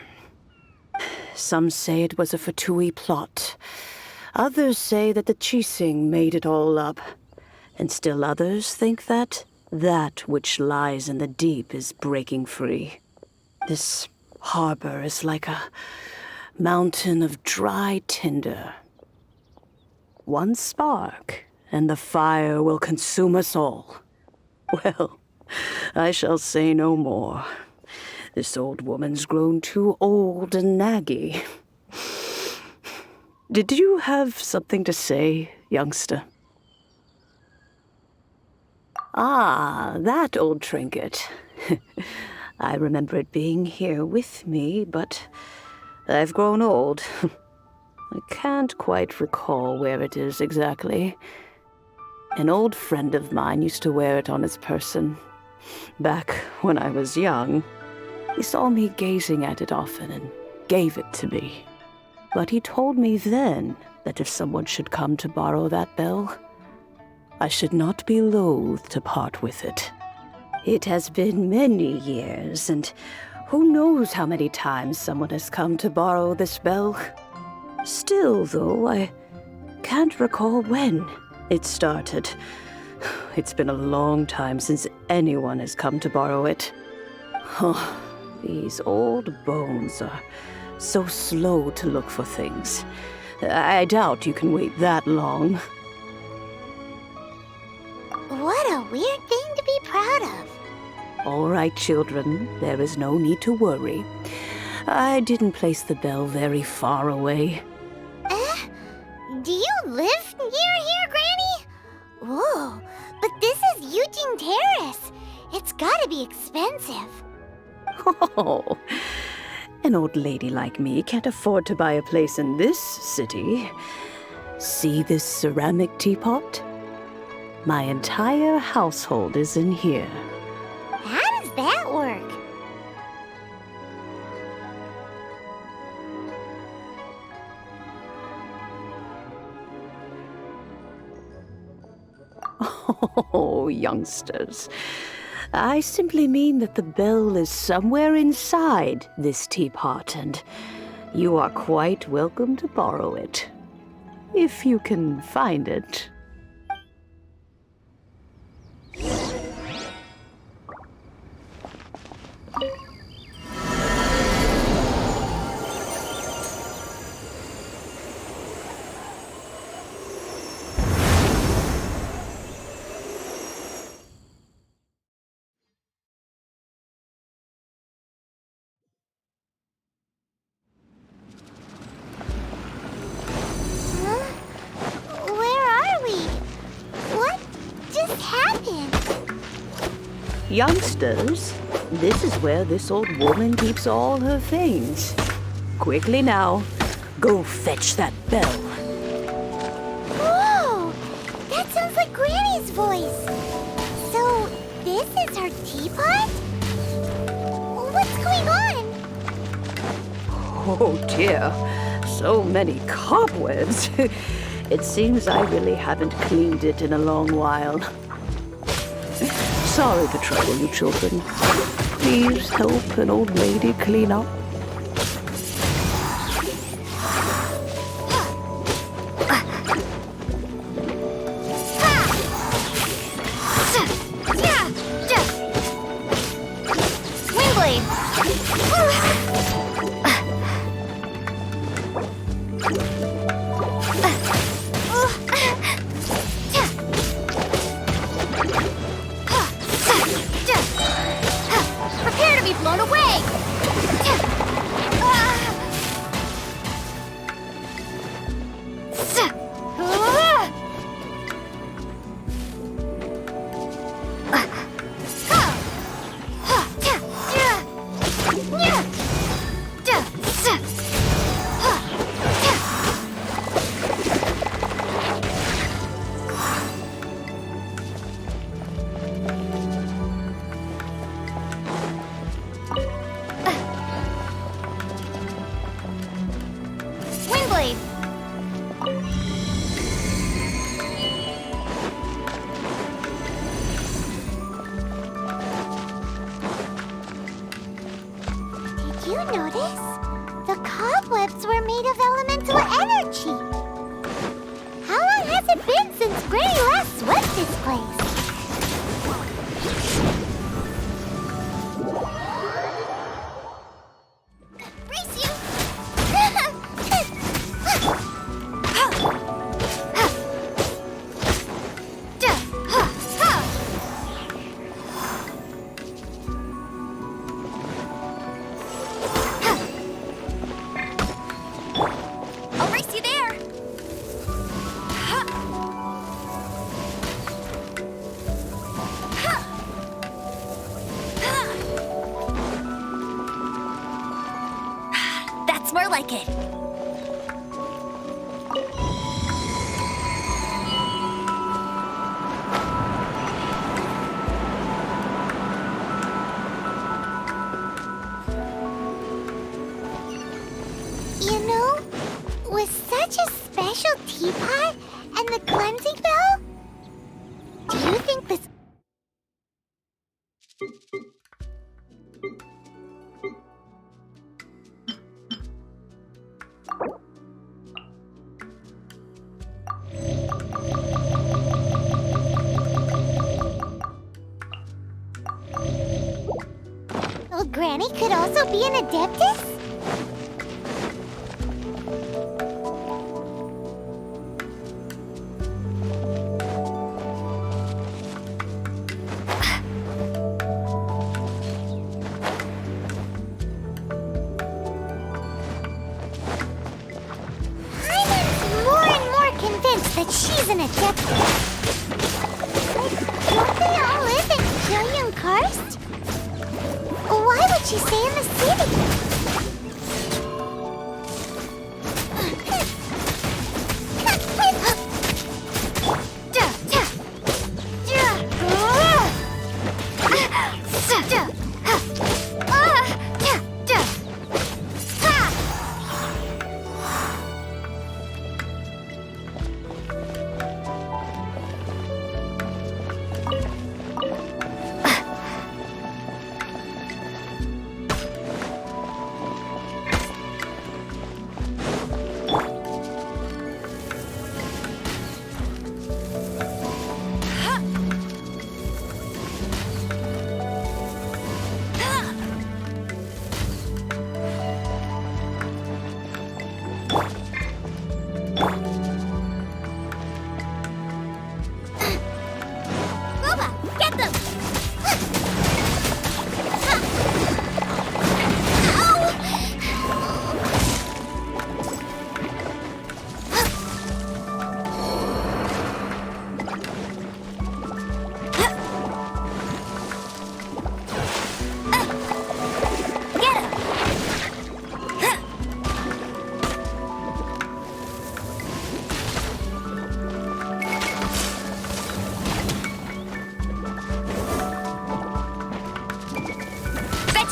Some say it was a Fatui plot. Others say that the Chising made it all up. And still others think that which lies in the deep is breaking free. This harbor is like a mountain of dry tinder. One spark, and the fire will consume us all. Well, I shall say no more. This old woman's grown too old and naggy. Did you have something to say, youngster? Ah, that old trinket. I remember it being here with me, but I've grown old. I can't quite recall where it is exactly. An old friend of mine used to wear it on his person. Back when I was young, he saw me gazing at it often and gave it to me. But he told me then that if someone should come to borrow that bell, I should not be loath to part with it. It has been many years, and who knows how many times someone has come to borrow this bell. Still, though, I can't recall when it started. It's been a long time since anyone has come to borrow it. Oh, these old bones are so slow to look for things. I doubt you can wait that long. What a weird thing to be proud of. All right, children, there is no need to worry. I didn't place the bell very far away. Do you live near here, Granny? Whoa, but this is Yujing Terrace. It's gotta be expensive. Oh, an old lady like me can't afford to buy a place in this city. See this ceramic teapot? My entire household is in here. How does that work? Oh, youngsters. I simply mean that the bell is somewhere inside this teapot, and you are quite welcome to borrow it. If you can find it. Youngsters, this is where this old woman keeps all her things. Quickly now, go fetch that bell. Whoa! That sounds like Granny's voice. So, this is her teapot? What's going on? Oh dear, so many cobwebs. It seems I really haven't cleaned it in a long while. Sorry to trouble you, children. Please help an old lady clean up. Prepare to be blown away! Did you notice? The cobwebs were made of elemental energy. How long has it been since Granny last swept this place? Race you! I'll race you there! That's more like it. You know, with such a special teapot and the cleansing bell, do you think this... Old Granny could also be an adeptus? That she's an adeptus. But don't they all live in Kyung Karst? Why would she she say in the city?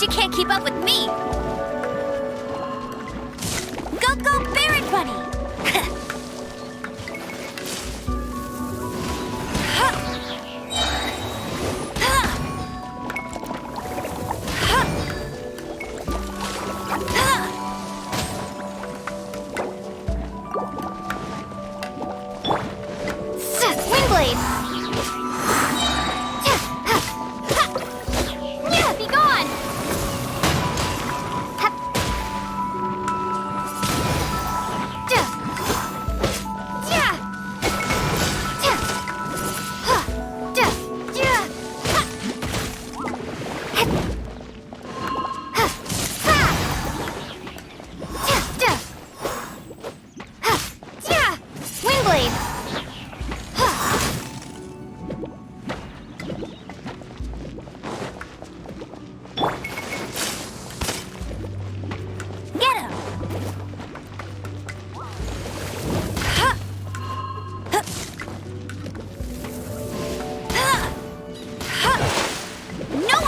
You can't keep up with me! Go, go, Barret Bunny! Windblade! Be gone!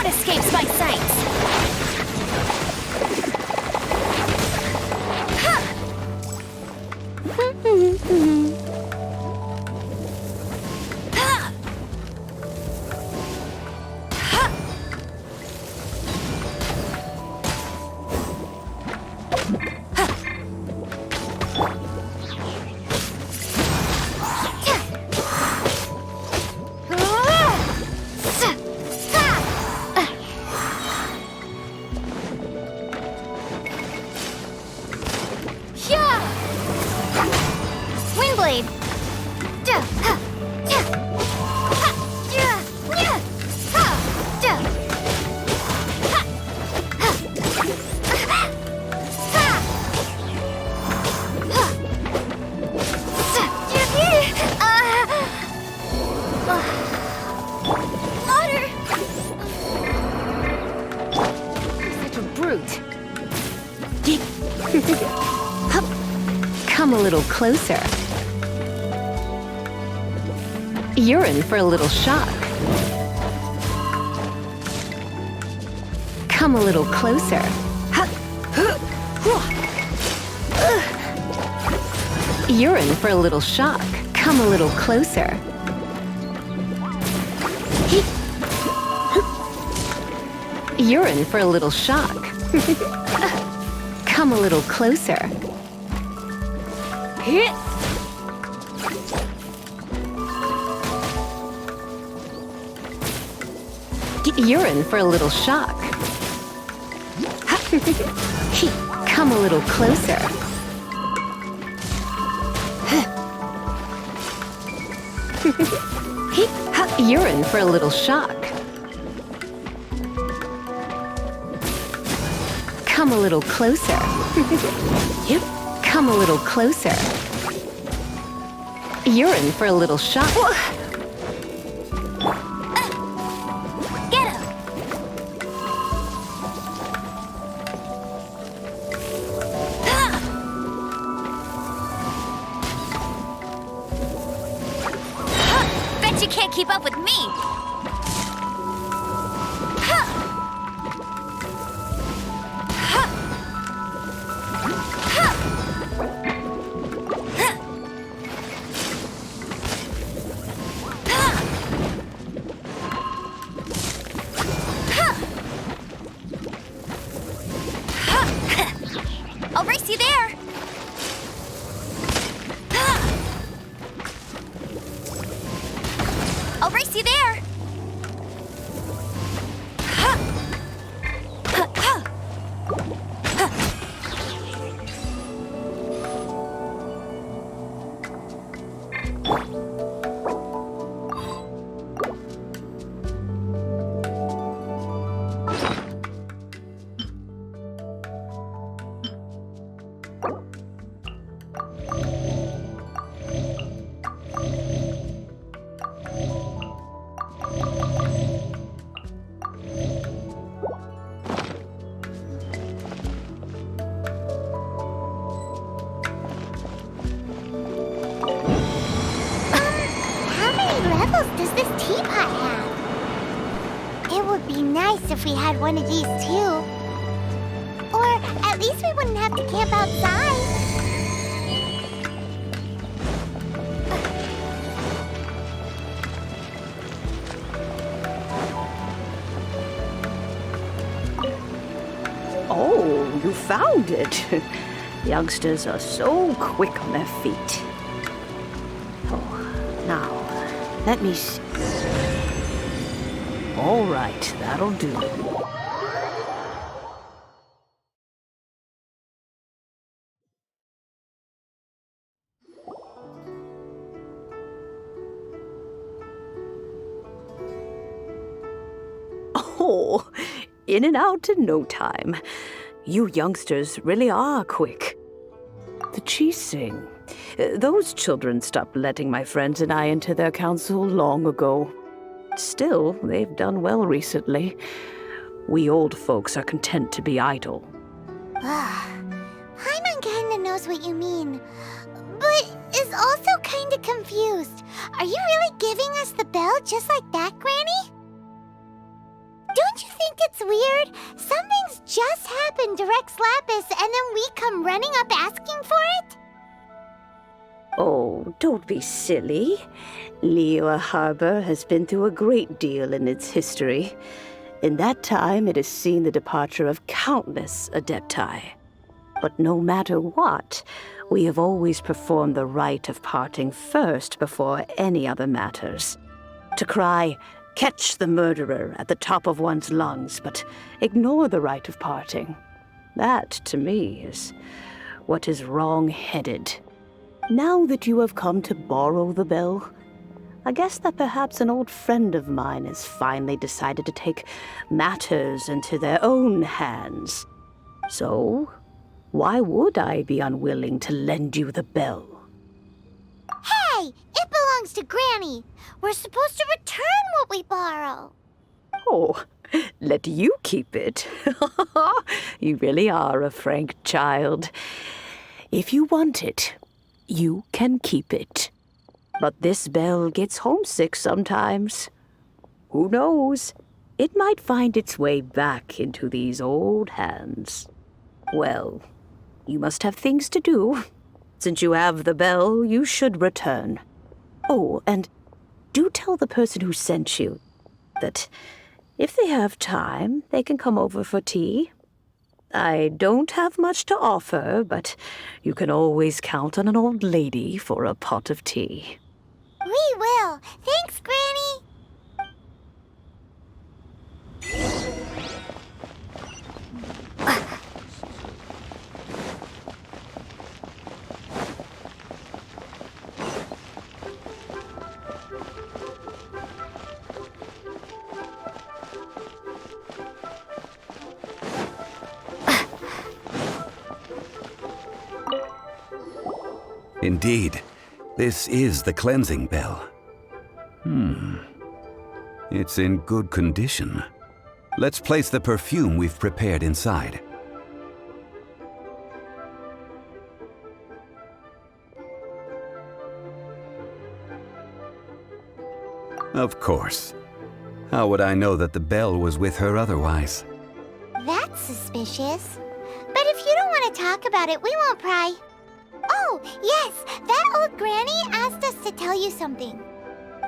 Escapes my sights! Windblade! Water! Such a brute. Come a little closer. You're in for a little shock. Come a little closer. You're in for a little shock. Come a little closer. You're in for a little shock. Come a little closer. You're in for a little shock. Come a little closer. You're in for a little shock. Come a little closer. Come a little closer. You're in for a little shock. Get him! can't keep up with me! Ha! Ha! Ha! Ha! I'll race you there! I'll race you there! Does this teapot have? It would be nice if we had one of these too. Or at least we wouldn't have to camp outside. Oh, you found it. Youngsters are so quick on their feet. Oh, now, let me see. All right, that'll do. Oh, in and out in no time. You youngsters really are quick. The Chising. Those children stopped letting my friends and I into their council long ago. Still, they've done well recently. We old folks are content to be idle. Paimon kinda knows what you mean, but is also kinda confused. Are you really giving us the bell just like that, Granny? Don't you think it's weird? Something's just happened to Rex Lapis and then we come running up asking for it? Oh, don't be silly. Liyue Harbor has been through a great deal in its history. In that time, it has seen the departure of countless Adepti. But no matter what, we have always performed the rite of parting first before any other matters. To cry, "Catch the murderer," at the top of one's lungs, but ignore the rite of parting. That, to me, is what is wrong-headed. Now that you have come to borrow the bell, I guess that perhaps an old friend of mine has finally decided to take matters into their own hands. So, why would I be unwilling to lend you the bell? Hey! It belongs to Granny! We're supposed to return what we borrow! Oh, let you keep it. You really are a frank child. If you want it, you can keep it. But this bell gets homesick sometimes. Who knows? It might find its way back into these old hands. Well, you must have things to do. Since you have the bell, you should return. Oh, and do tell the person who sent you that if they have time, they can come over for tea. I don't have much to offer, but you can always count on an old lady for a pot of tea. We will. Thanks, Granny. Indeed, this is the cleansing bell. It's in good condition. Let's place the perfume we've prepared inside. Of course. How would I know that the bell was with her otherwise? That's suspicious. But if you don't want to talk about it, we won't pry. Oh, yes, that old granny asked us to tell you something.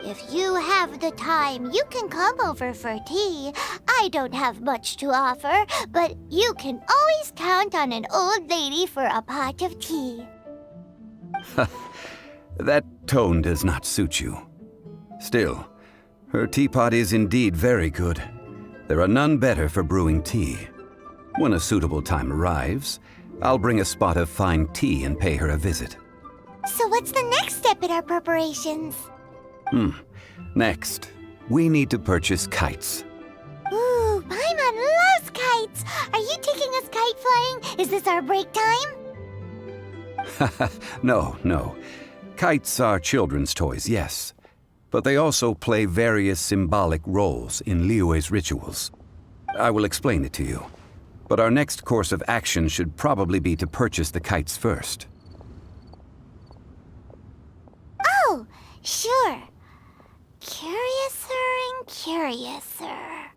If you have the time, you can come over for tea. I don't have much to offer, but you can always count on an old lady for a pot of tea. That tone does not suit you. Still, her teapot is indeed very good. There are none better for brewing tea. When a suitable time arrives, I'll bring a spot of fine tea and pay her a visit. So what's the next step in our preparations? Next, we need to purchase kites. Ooh, Paimon loves kites! Are you taking us kite flying? Is this our break time? No. Kites are children's toys, yes. But they also play various symbolic roles in Liyue's rituals. I will explain it to you. But our next course of action should probably be to purchase the kites first. Oh, sure. Curiouser and curiouser.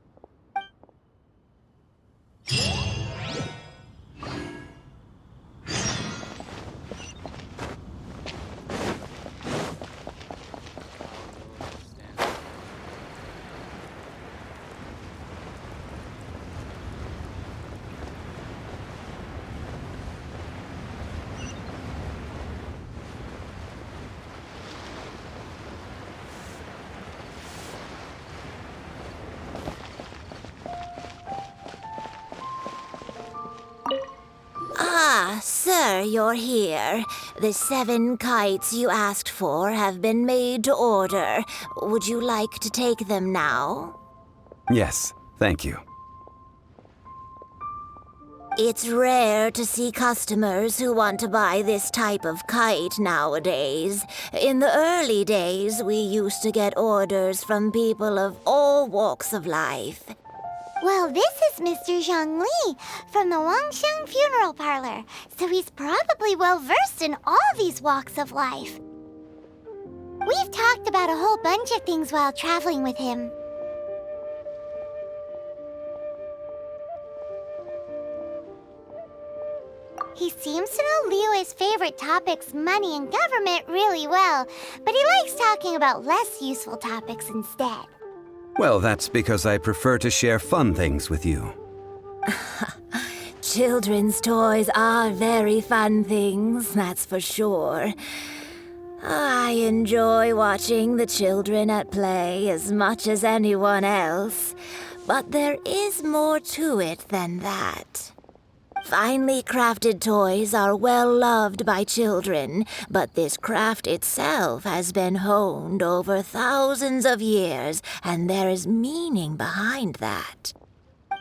Ah, sir, you're here. The 7 kites you asked for have been made to order. Would you like to take them now? Yes, thank you. It's rare to see customers who want to buy this type of kite nowadays. In the early days, we used to get orders from people of all walks of life. Well, this is Mr. Zhongli from the Wangsheng Funeral Parlor, so he's probably well-versed in all these walks of life. We've talked about a whole bunch of things while traveling with him. He seems to know Liyue's favorite topics, money and government, really well, but he likes talking about less useful topics instead. Well, that's because I prefer to share fun things with you. Children's toys are very fun things, that's for sure. I enjoy watching the children at play as much as anyone else, but there is more to it than that. Finely crafted toys are well loved by children, but this craft itself has been honed over thousands of years, and there is meaning behind that.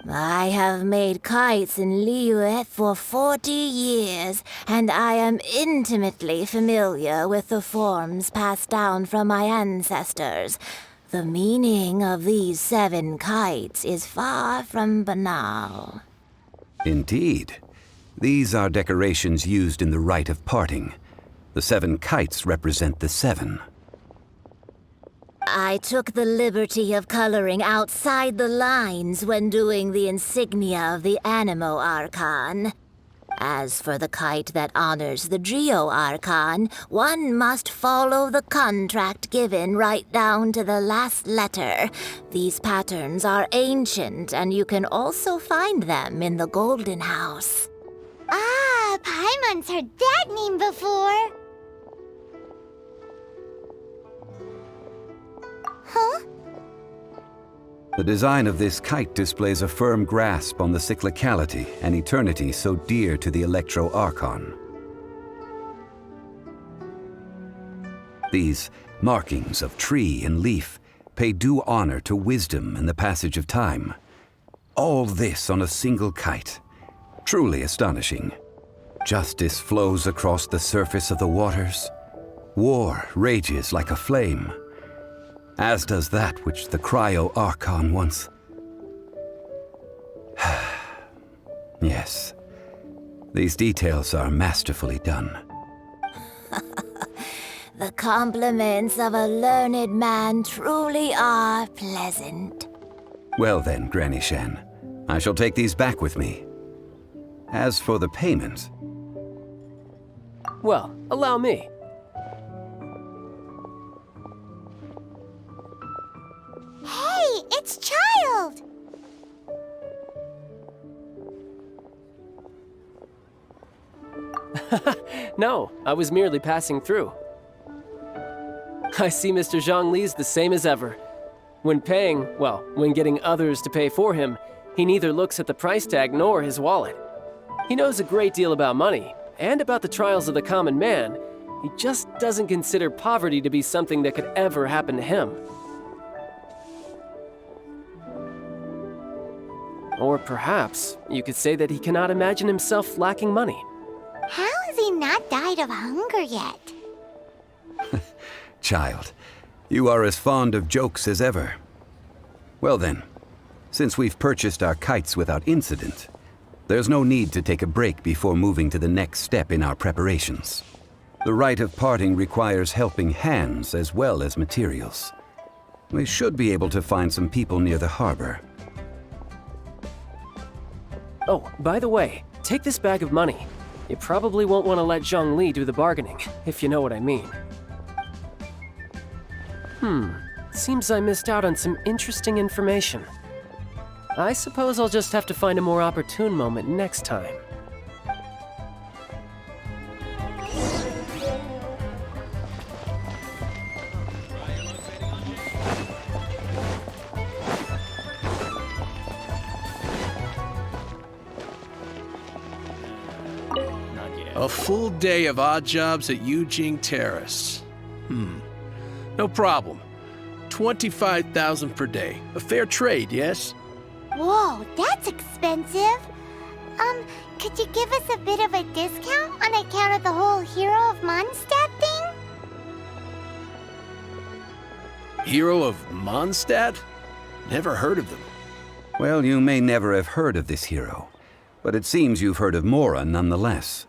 I have made kites in Liyue for 40 years, and I am intimately familiar with the forms passed down from my ancestors. The meaning of these 7 kites is far from banal. Indeed. These are decorations used in the rite of parting. The 7 kites represent the 7. I took the liberty of coloring outside the lines when doing the insignia of the Animo Archon. As for the kite that honors the Geo Archon, one must follow the contract given right down to the last letter. These patterns are ancient, and you can also find them in the Golden House. Ah, Paimon's heard that name before. Huh? The design of this kite displays a firm grasp on the cyclicality and eternity so dear to the Electro Archon. These markings of tree and leaf pay due honor to wisdom and the passage of time. All this on a single kite. Truly astonishing. Justice flows across the surface of the waters. War rages like a flame. As does that which the Cryo Archon once... Yes, these details are masterfully done. The compliments of a learned man truly are pleasant. Well then, Granny Shan, I shall take these back with me. As for the payment... Well, allow me. Hey, it's Child! No, I was merely passing through. I see Mr. Zhongli's the same as ever. When paying, well, when getting others to pay for him, he neither looks at the price tag nor his wallet. He knows a great deal about money, and about the trials of the common man. He just doesn't consider poverty to be something that could ever happen to him. Or perhaps you could say that he cannot imagine himself lacking money. How has he not died of hunger yet? Child, you are as fond of jokes as ever. Well then, since we've purchased our kites without incident, there's no need to take a break before moving to the next step in our preparations. The rite of parting requires helping hands as well as materials. We should be able to find some people near the harbor. Oh, by the way, take this bag of money. You probably won't want to let Zhongli do the bargaining, if you know what I mean. Seems I missed out on some interesting information. I suppose I'll just have to find a more opportune moment next time. A full day of odd jobs at Yujing Terrace. No problem. 25,000 per day. A fair trade, yes? Whoa, that's expensive. Could you give us a bit of a discount on account of the whole Hero of Mondstadt thing? Hero of Mondstadt? Never heard of them. Well, you may never have heard of this hero, but it seems you've heard of Mora nonetheless.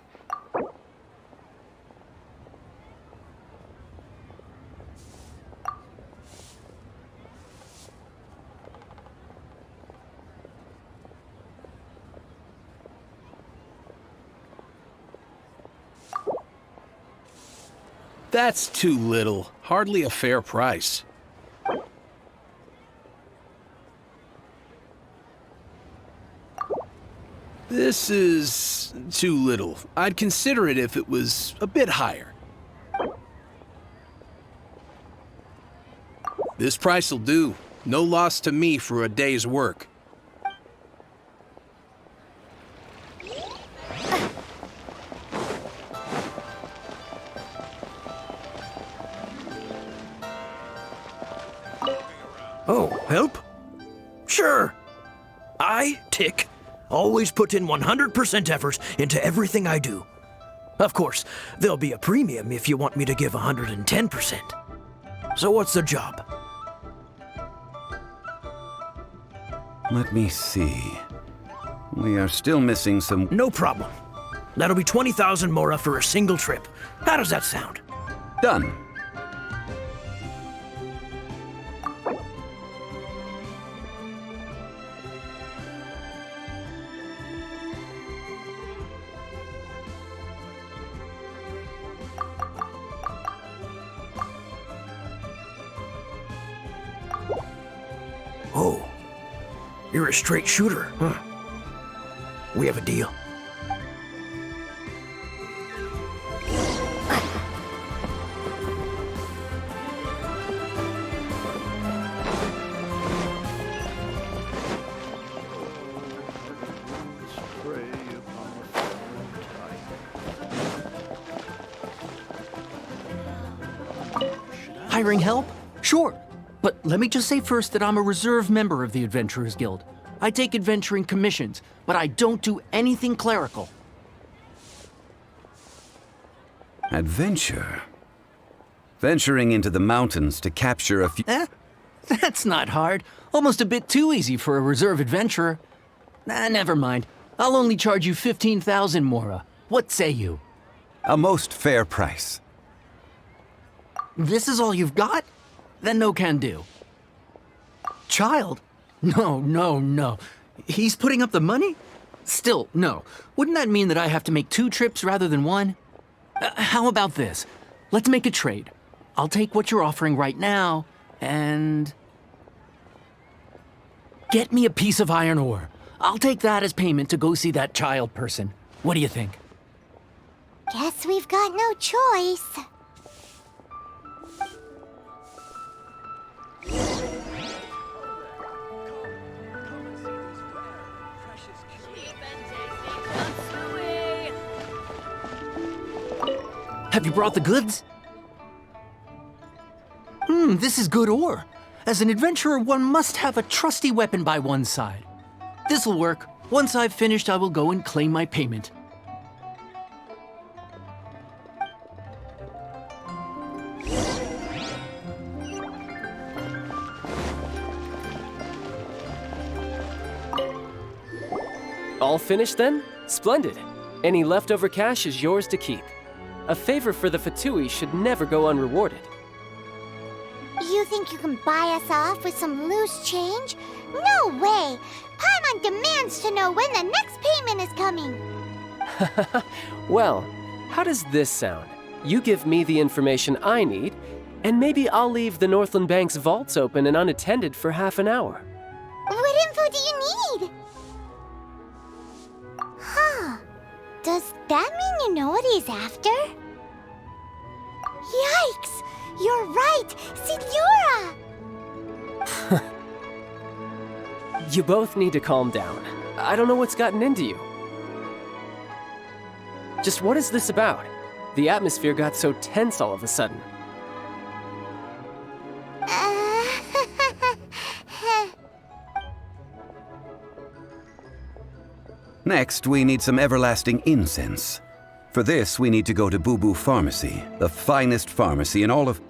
That's too little. Hardly a fair price. This is too little. I'd consider it if it was a bit higher. This price will do. No loss to me for a day's work. Oh, help? Sure. I, Tick, always put in 100% effort into everything I do. Of course, there'll be a premium if you want me to give 110%. So what's the job? Let me see. We are still missing some... No problem. That'll be 20,000 mora for a single trip. How does that sound? Done. Oh, you're a straight shooter, huh? We have a deal. Hiring help? Sure. But let me just say first that I'm a reserve member of the Adventurers Guild. I take adventuring commissions, but I don't do anything clerical. Adventure? Venturing into the mountains to capture a few... That's not hard. Almost a bit too easy for a reserve adventurer. Never mind. I'll only charge you 15,000 mora. What say you? A most fair price. This is all you've got? Then no can do. Child? No, no, no. He's putting up the money? Still, no. Wouldn't that mean that I have to make 2 trips rather than 1? How about this? Let's make a trade. I'll take what you're offering right now, and... get me a piece of iron ore. I'll take that as payment to go see that child person. What do you think? Guess we've got no choice. Have you brought the goods? This is good ore. As an adventurer, one must have a trusty weapon by one's side. This'll work. Once I've finished, I will go and claim my payment. All finished then? Splendid. Any leftover cash is yours to keep. A favor for the Fatui should never go unrewarded. You think you can buy us off with some loose change? No way! Paimon demands to know when the next payment is coming. Well, how does this sound? You give me the information I need, and maybe I'll leave the Northland Bank's vaults open and unattended for half an hour. What info do you need? Huh. Does that mean you know what he's after? Yikes! You're right! Signora! You both need to calm down. I don't know what's gotten into you. Just what is this about? The atmosphere got so tense all of a sudden. Next, we need some everlasting incense. For this, we need to go to Boo Boo Pharmacy, the finest pharmacy in all of...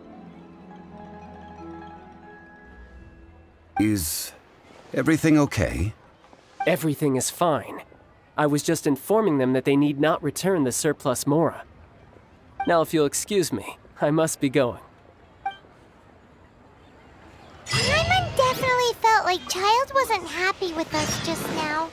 Is everything okay? Everything is fine. I was just informing them that they need not return the surplus Mora. Now, if you'll excuse me, I must be going. Paimon definitely felt like Child wasn't happy with us just now.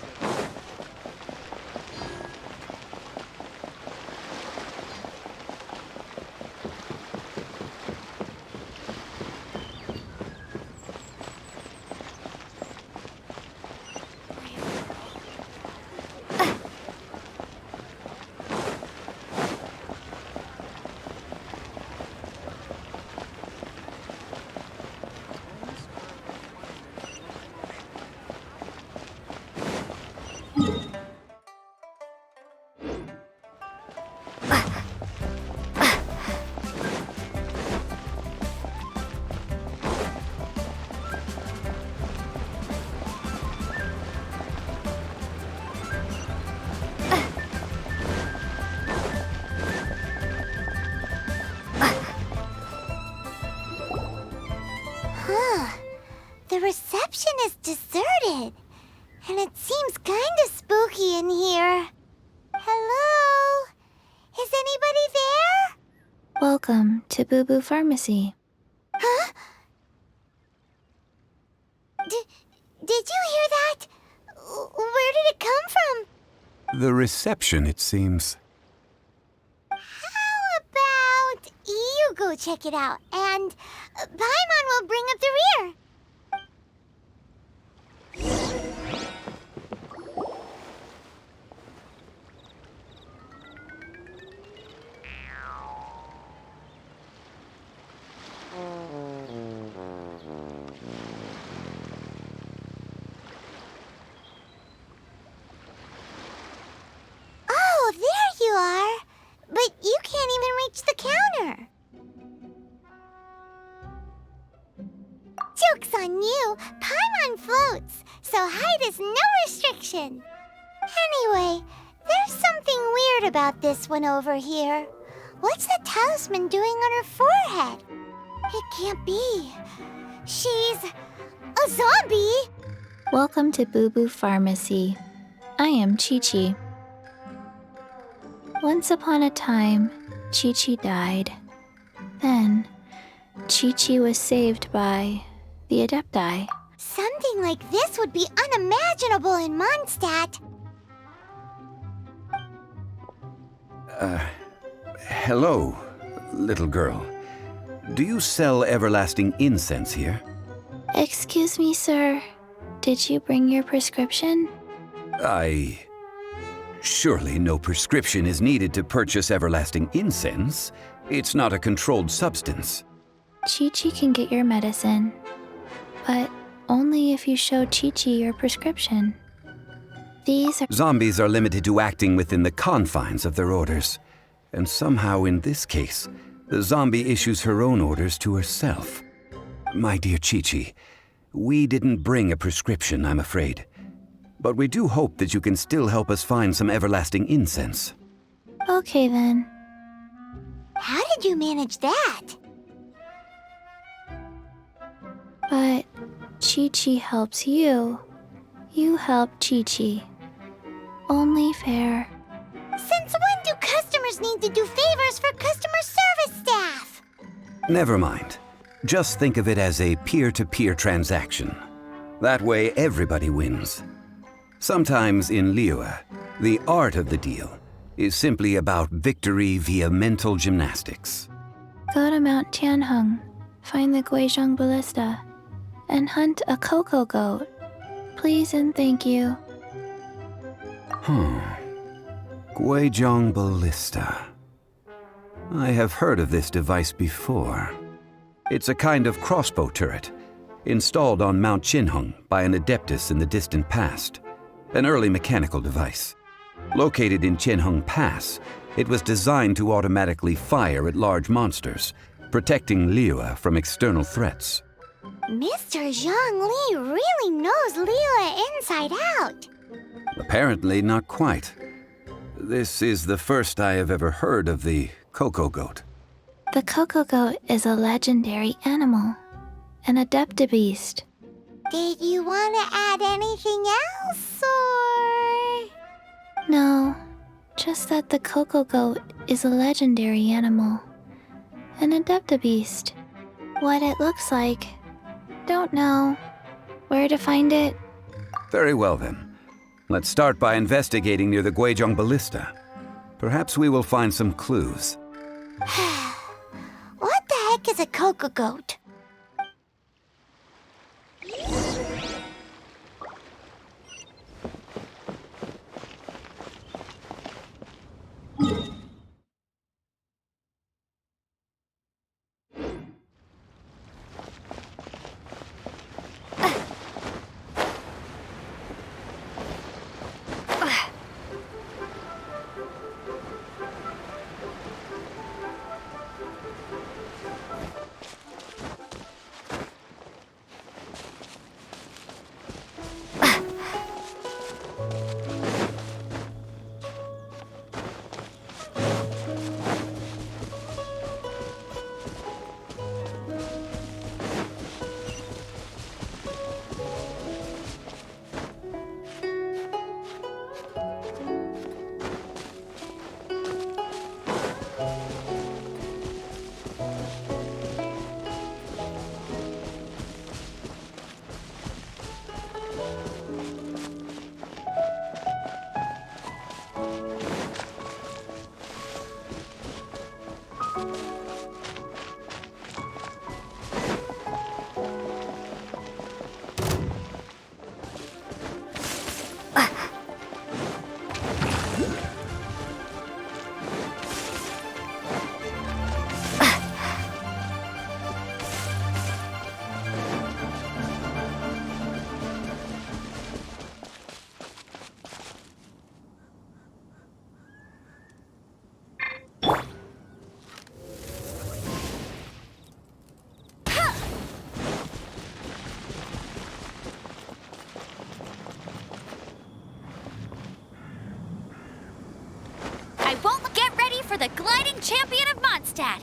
The reception is deserted, and it seems kinda spooky in here. Hello? Is anybody there? Welcome to Boo Boo Pharmacy. Huh? Did you hear that? Where did it come from? The reception, it seems. How about you go check it out, and Paimon will bring up the rear. Oh, there you are. But you can't even reach the counter. Joke's on you. Paimon floats, so height is no restriction. Anyway, there's something weird about this one over here. What's the talisman doing on her forehead? It can't be. She's a zombie. Welcome to Boo Boo Pharmacy. I am Chi-Chi. Once upon a time, Chi-Chi died. Then, Chi-Chi was saved by the Adepti. Something like this would be unimaginable in Mondstadt. Hello, little girl. Do you sell everlasting incense here? Excuse me, sir. Did you bring your prescription? Surely no prescription is needed to purchase everlasting incense. It's not a controlled substance. Chi-Chi can get your medicine, but only if you show Chi-Chi your prescription. These are... Zombies are limited to acting within the confines of their orders. And somehow in this case, the zombie issues her own orders to herself. My dear Chi-Chi, we didn't bring a prescription, I'm afraid. But we do hope that you can still help us find some everlasting incense. Okay then. How did you manage that? But Chi-Chi helps you. You help Chi-Chi. Only fair. Since when do customers need to do favors for customer service staff? Never mind. Just think of it as a peer-to-peer transaction. That way everybody wins. Sometimes in Liyue, the art of the deal is simply about victory via mental gymnastics. Go to Mount Tianheng, find the Guizhong Ballista, and hunt a cocoa goat. Please and thank you. Guizhong Ballista. I have heard of this device before. It's a kind of crossbow turret, installed on Mount Tianheng by an adeptus in the distant past. An early mechanical device. Located in Tianheng Pass, it was designed to automatically fire at large monsters, protecting Liyue from external threats. Mr. Zhongli really knows Liyue inside out. Apparently not quite. This is the first I have ever heard of the cocoa goat. The cocoa goat is a legendary animal, an adeptabeast. Did you want to add anything else, or...? No, just that the cocoa goat is a legendary animal, an adeptabeast. What it looks like, don't know. Where to find it? Very well then. Let's start by investigating near the Guizhong Ballista. Perhaps we will find some clues. What the heck is a cocoa goat? For the gliding champion of Mondstadt.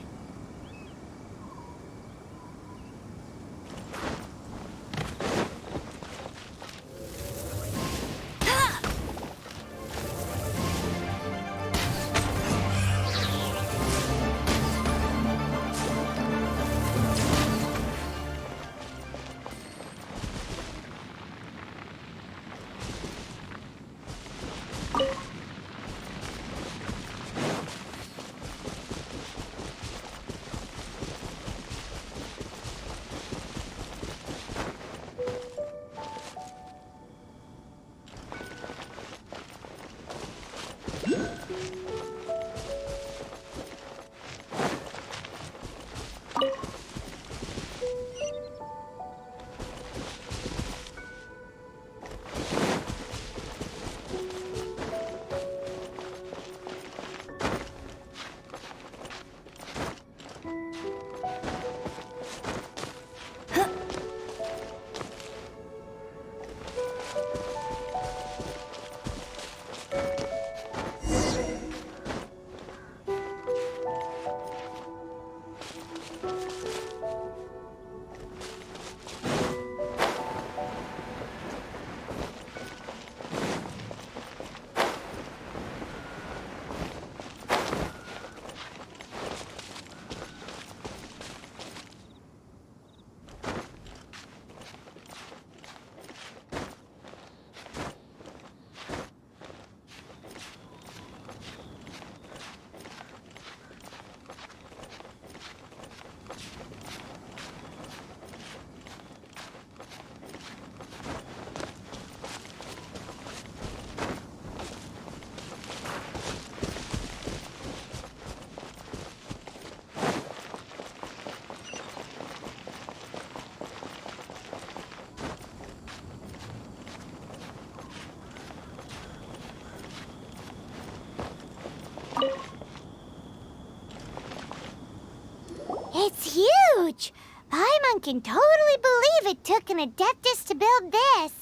can totally believe it took an Adeptus to build this.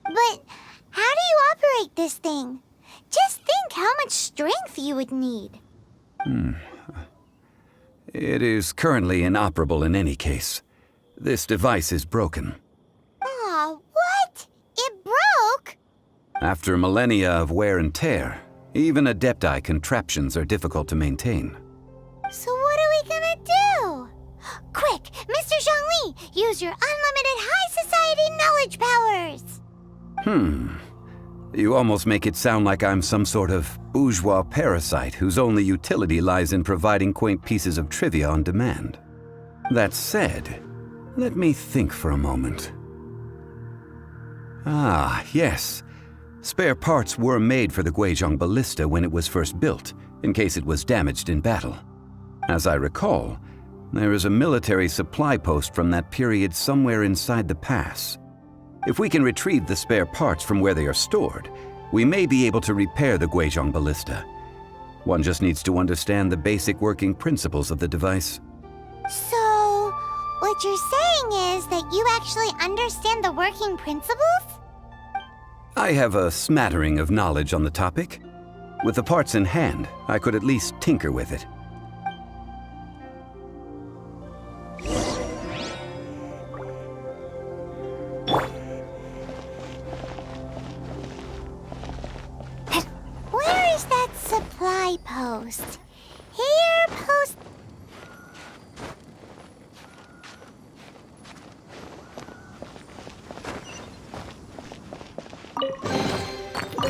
But how do you operate this thing? Just think how much strength you would need. It is currently inoperable in any case. This device is broken. Aw, what? It broke? After millennia of wear and tear, even Adepti contraptions are difficult to maintain. So what are we gonna do? Quick, Mr. Zhongli, use your unlimited high society knowledge powers! You almost make it sound like I'm some sort of bourgeois parasite whose only utility lies in providing quaint pieces of trivia on demand. That said, let me think for a moment. Ah, yes. Spare parts were made for the Guizhong Ballista when it was first built, in case it was damaged in battle. As I recall, there is a military supply post from that period somewhere inside the pass. If we can retrieve the spare parts from where they are stored, we may be able to repair the Guizhong Ballista. One just needs to understand the basic working principles of the device. So, what you're saying is that you actually understand the working principles? I have a smattering of knowledge on the topic. With the parts in hand, I could at least tinker with it. Where is that supply post? Here, post...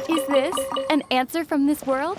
Is this an answer from this world?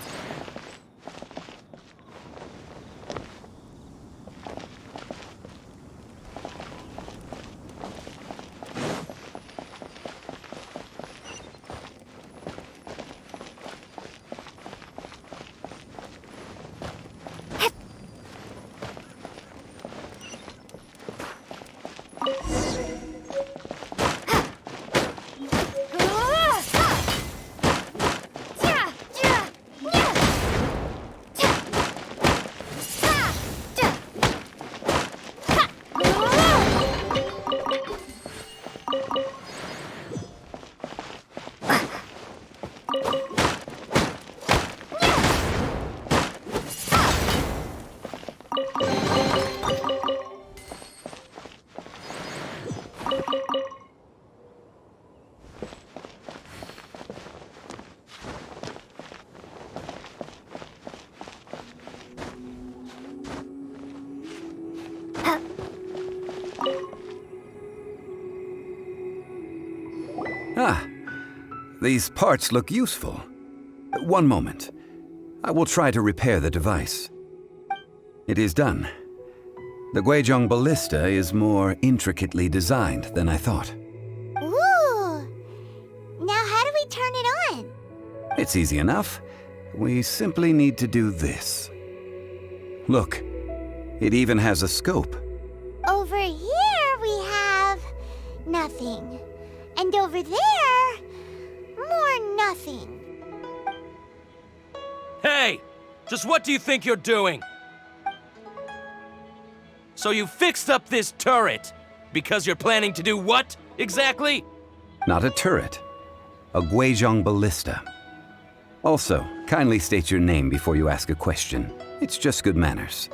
Ah, these parts look useful. One moment. I will try to repair the device. It is done. The Guizhong Ballista is more intricately designed than I thought. Ooh! Now how do we turn it on? It's easy enough. We simply need to do this. Look, it even has a scope. Over here we have... nothing. And over there... more nothing. Hey! Just what do you think you're doing? So you fixed up this turret because you're planning to do what, exactly? Not a turret. A Guizhong Ballista. Also, kindly state your name before you ask a question. It's just good manners.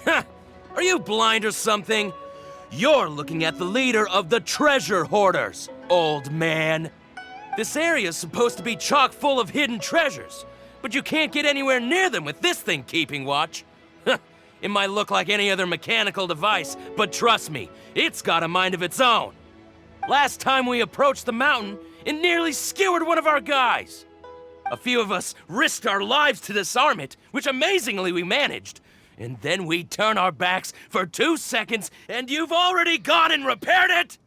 Ha! Are you blind or something? You're looking at the leader of the treasure hoarders, old man. This area's supposed to be chock full of hidden treasures, but you can't get anywhere near them with this thing keeping watch. It might look like any other mechanical device, but trust me, it's got a mind of its own. Last time we approached the mountain, it nearly skewered one of our guys. A few of us risked our lives to disarm it, which amazingly we managed. And then we turn our backs for 2 seconds, and you've already gone and repaired it?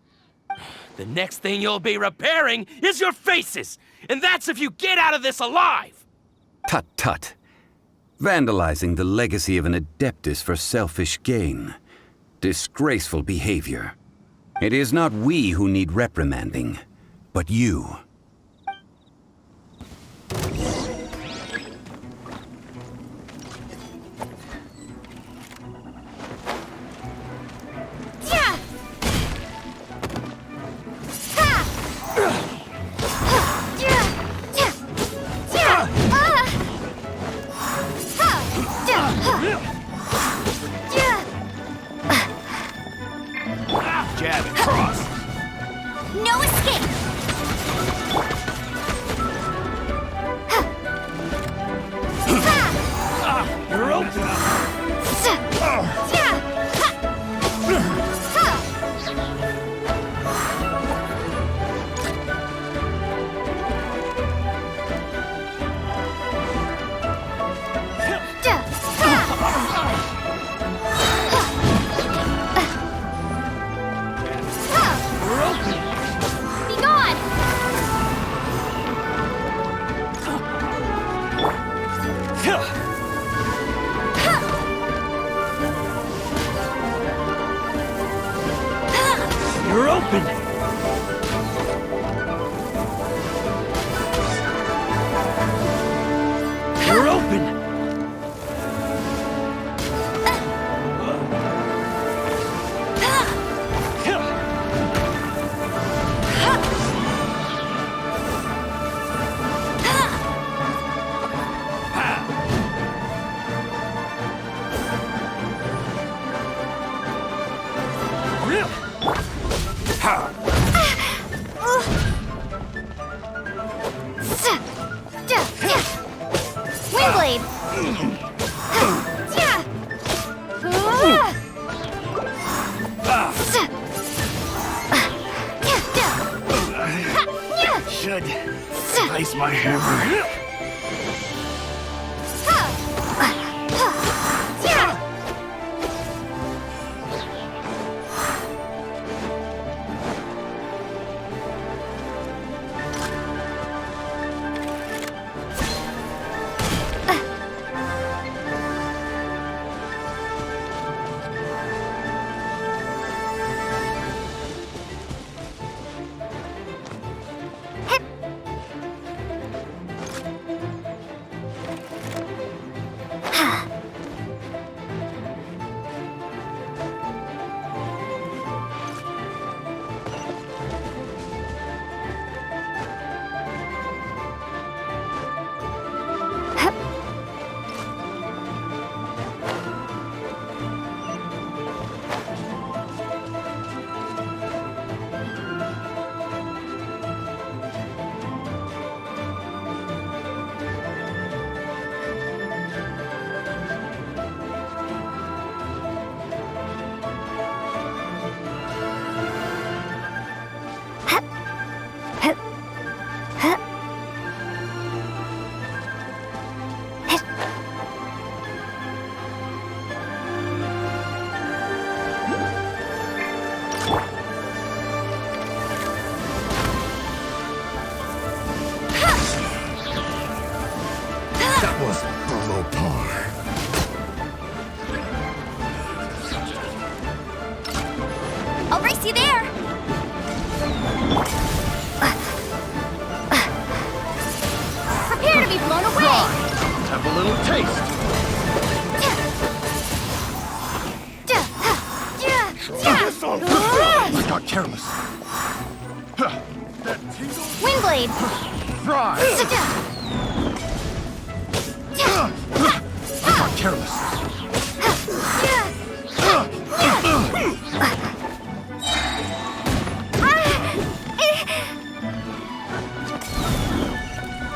The next thing you'll be repairing is your faces, and that's if you get out of this alive! Tut tut. Vandalizing the legacy of an Adeptus for selfish gain. Disgraceful behavior. It is not we who need reprimanding, but you. Place my hammer. I'll race you there! Prepare to be blown away! Have a little taste. I got careless. Windblade! Fry! I got careless.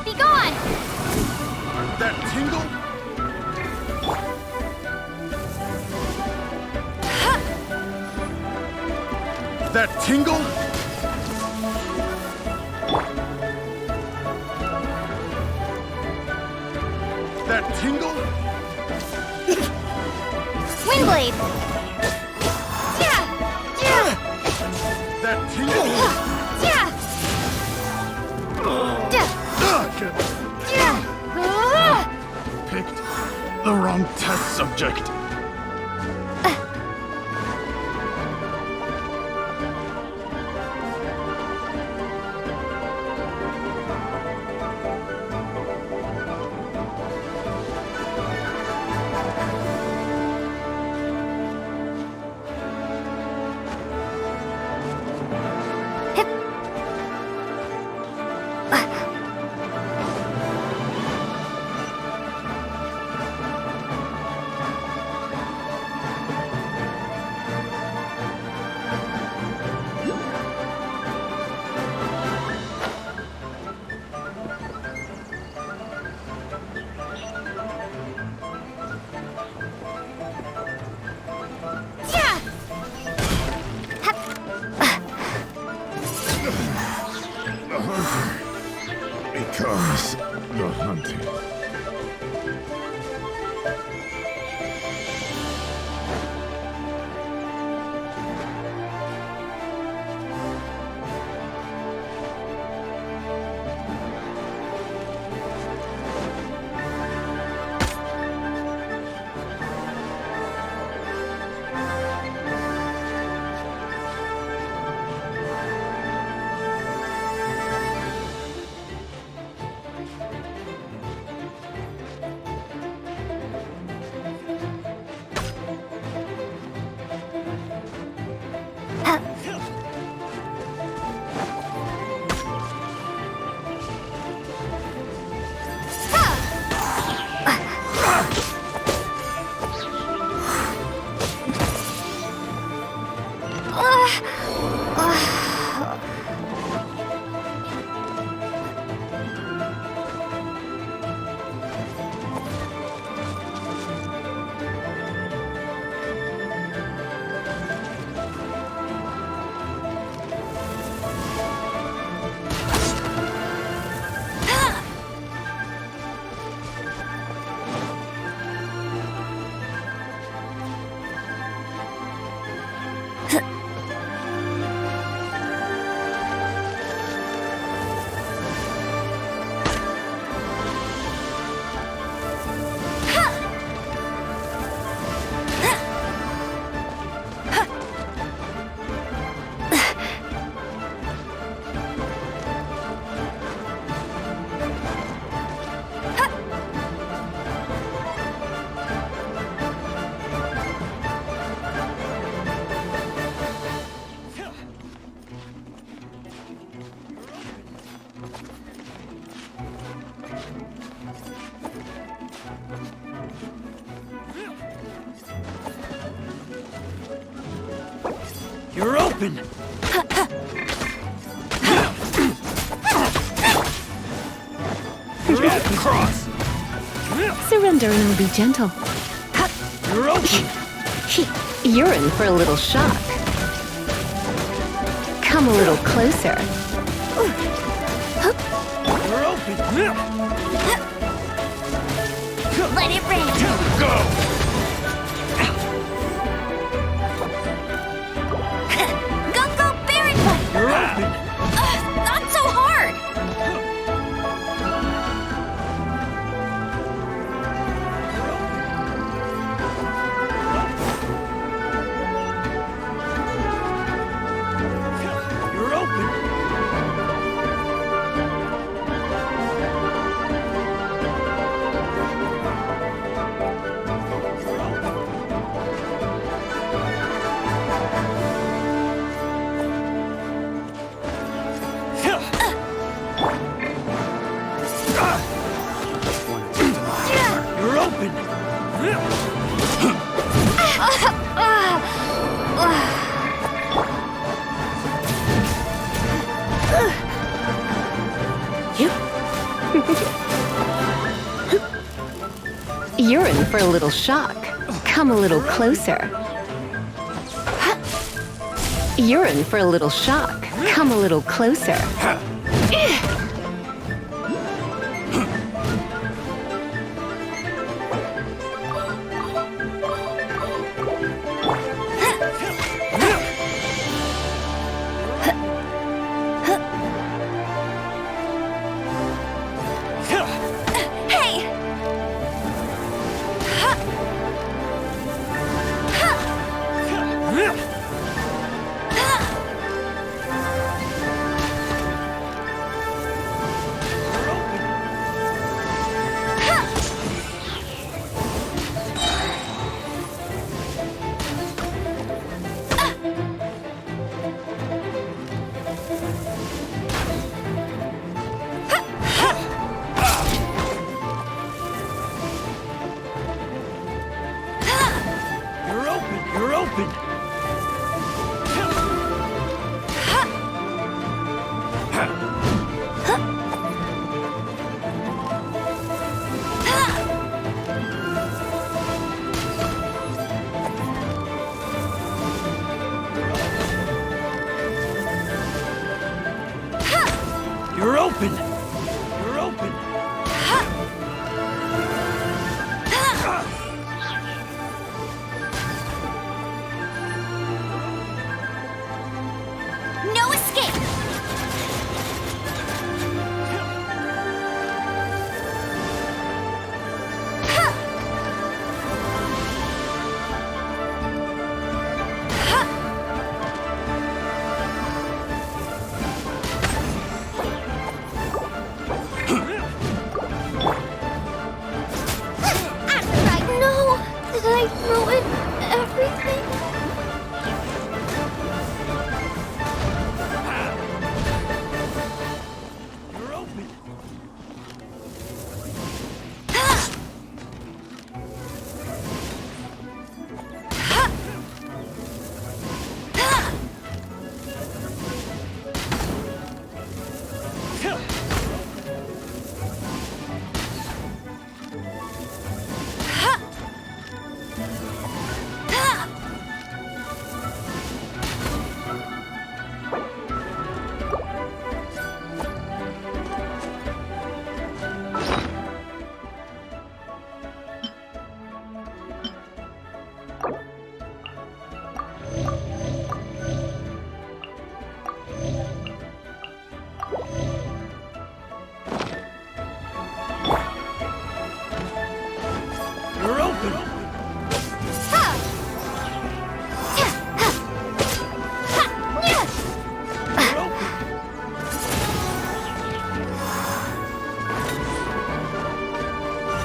Be gone! That tingle? That tingle? That tingle? Windblade! That tingle? Picked the wrong test subject. Becomes the hunting. You're open! Jab cross! Surrender and I'll be gentle. You're open! You're in for a little shock. Come a little closer. You're open! Let it rain. Go! Go, Baron Bite. You're open! Not so hard. You're open! You're open! You're in for a little shock. Come a little closer. You're in for a little shock. Come a little closer. Hey! You're open! You're open! You're open! You're open! No escape! No! Did I ruin everything? You're open! You're open! You're open!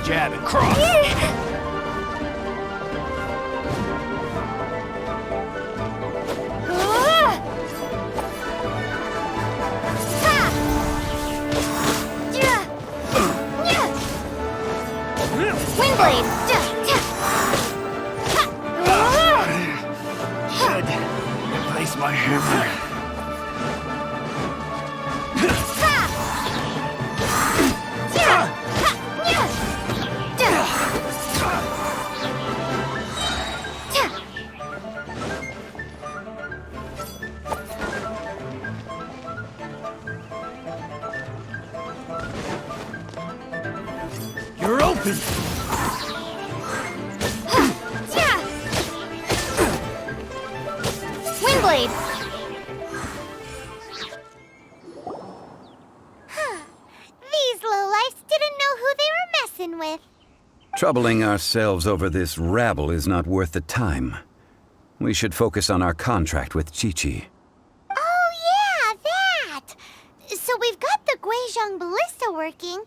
Jab and cross! Windblade! Should replace my hammer. You're open! Windblade! These lowlifes didn't know who they were messing with. Troubling ourselves over this rabble is not worth the time. We should focus on our contract with Chi-Chi. Oh yeah, that! So we've got the Guizhong ballista working,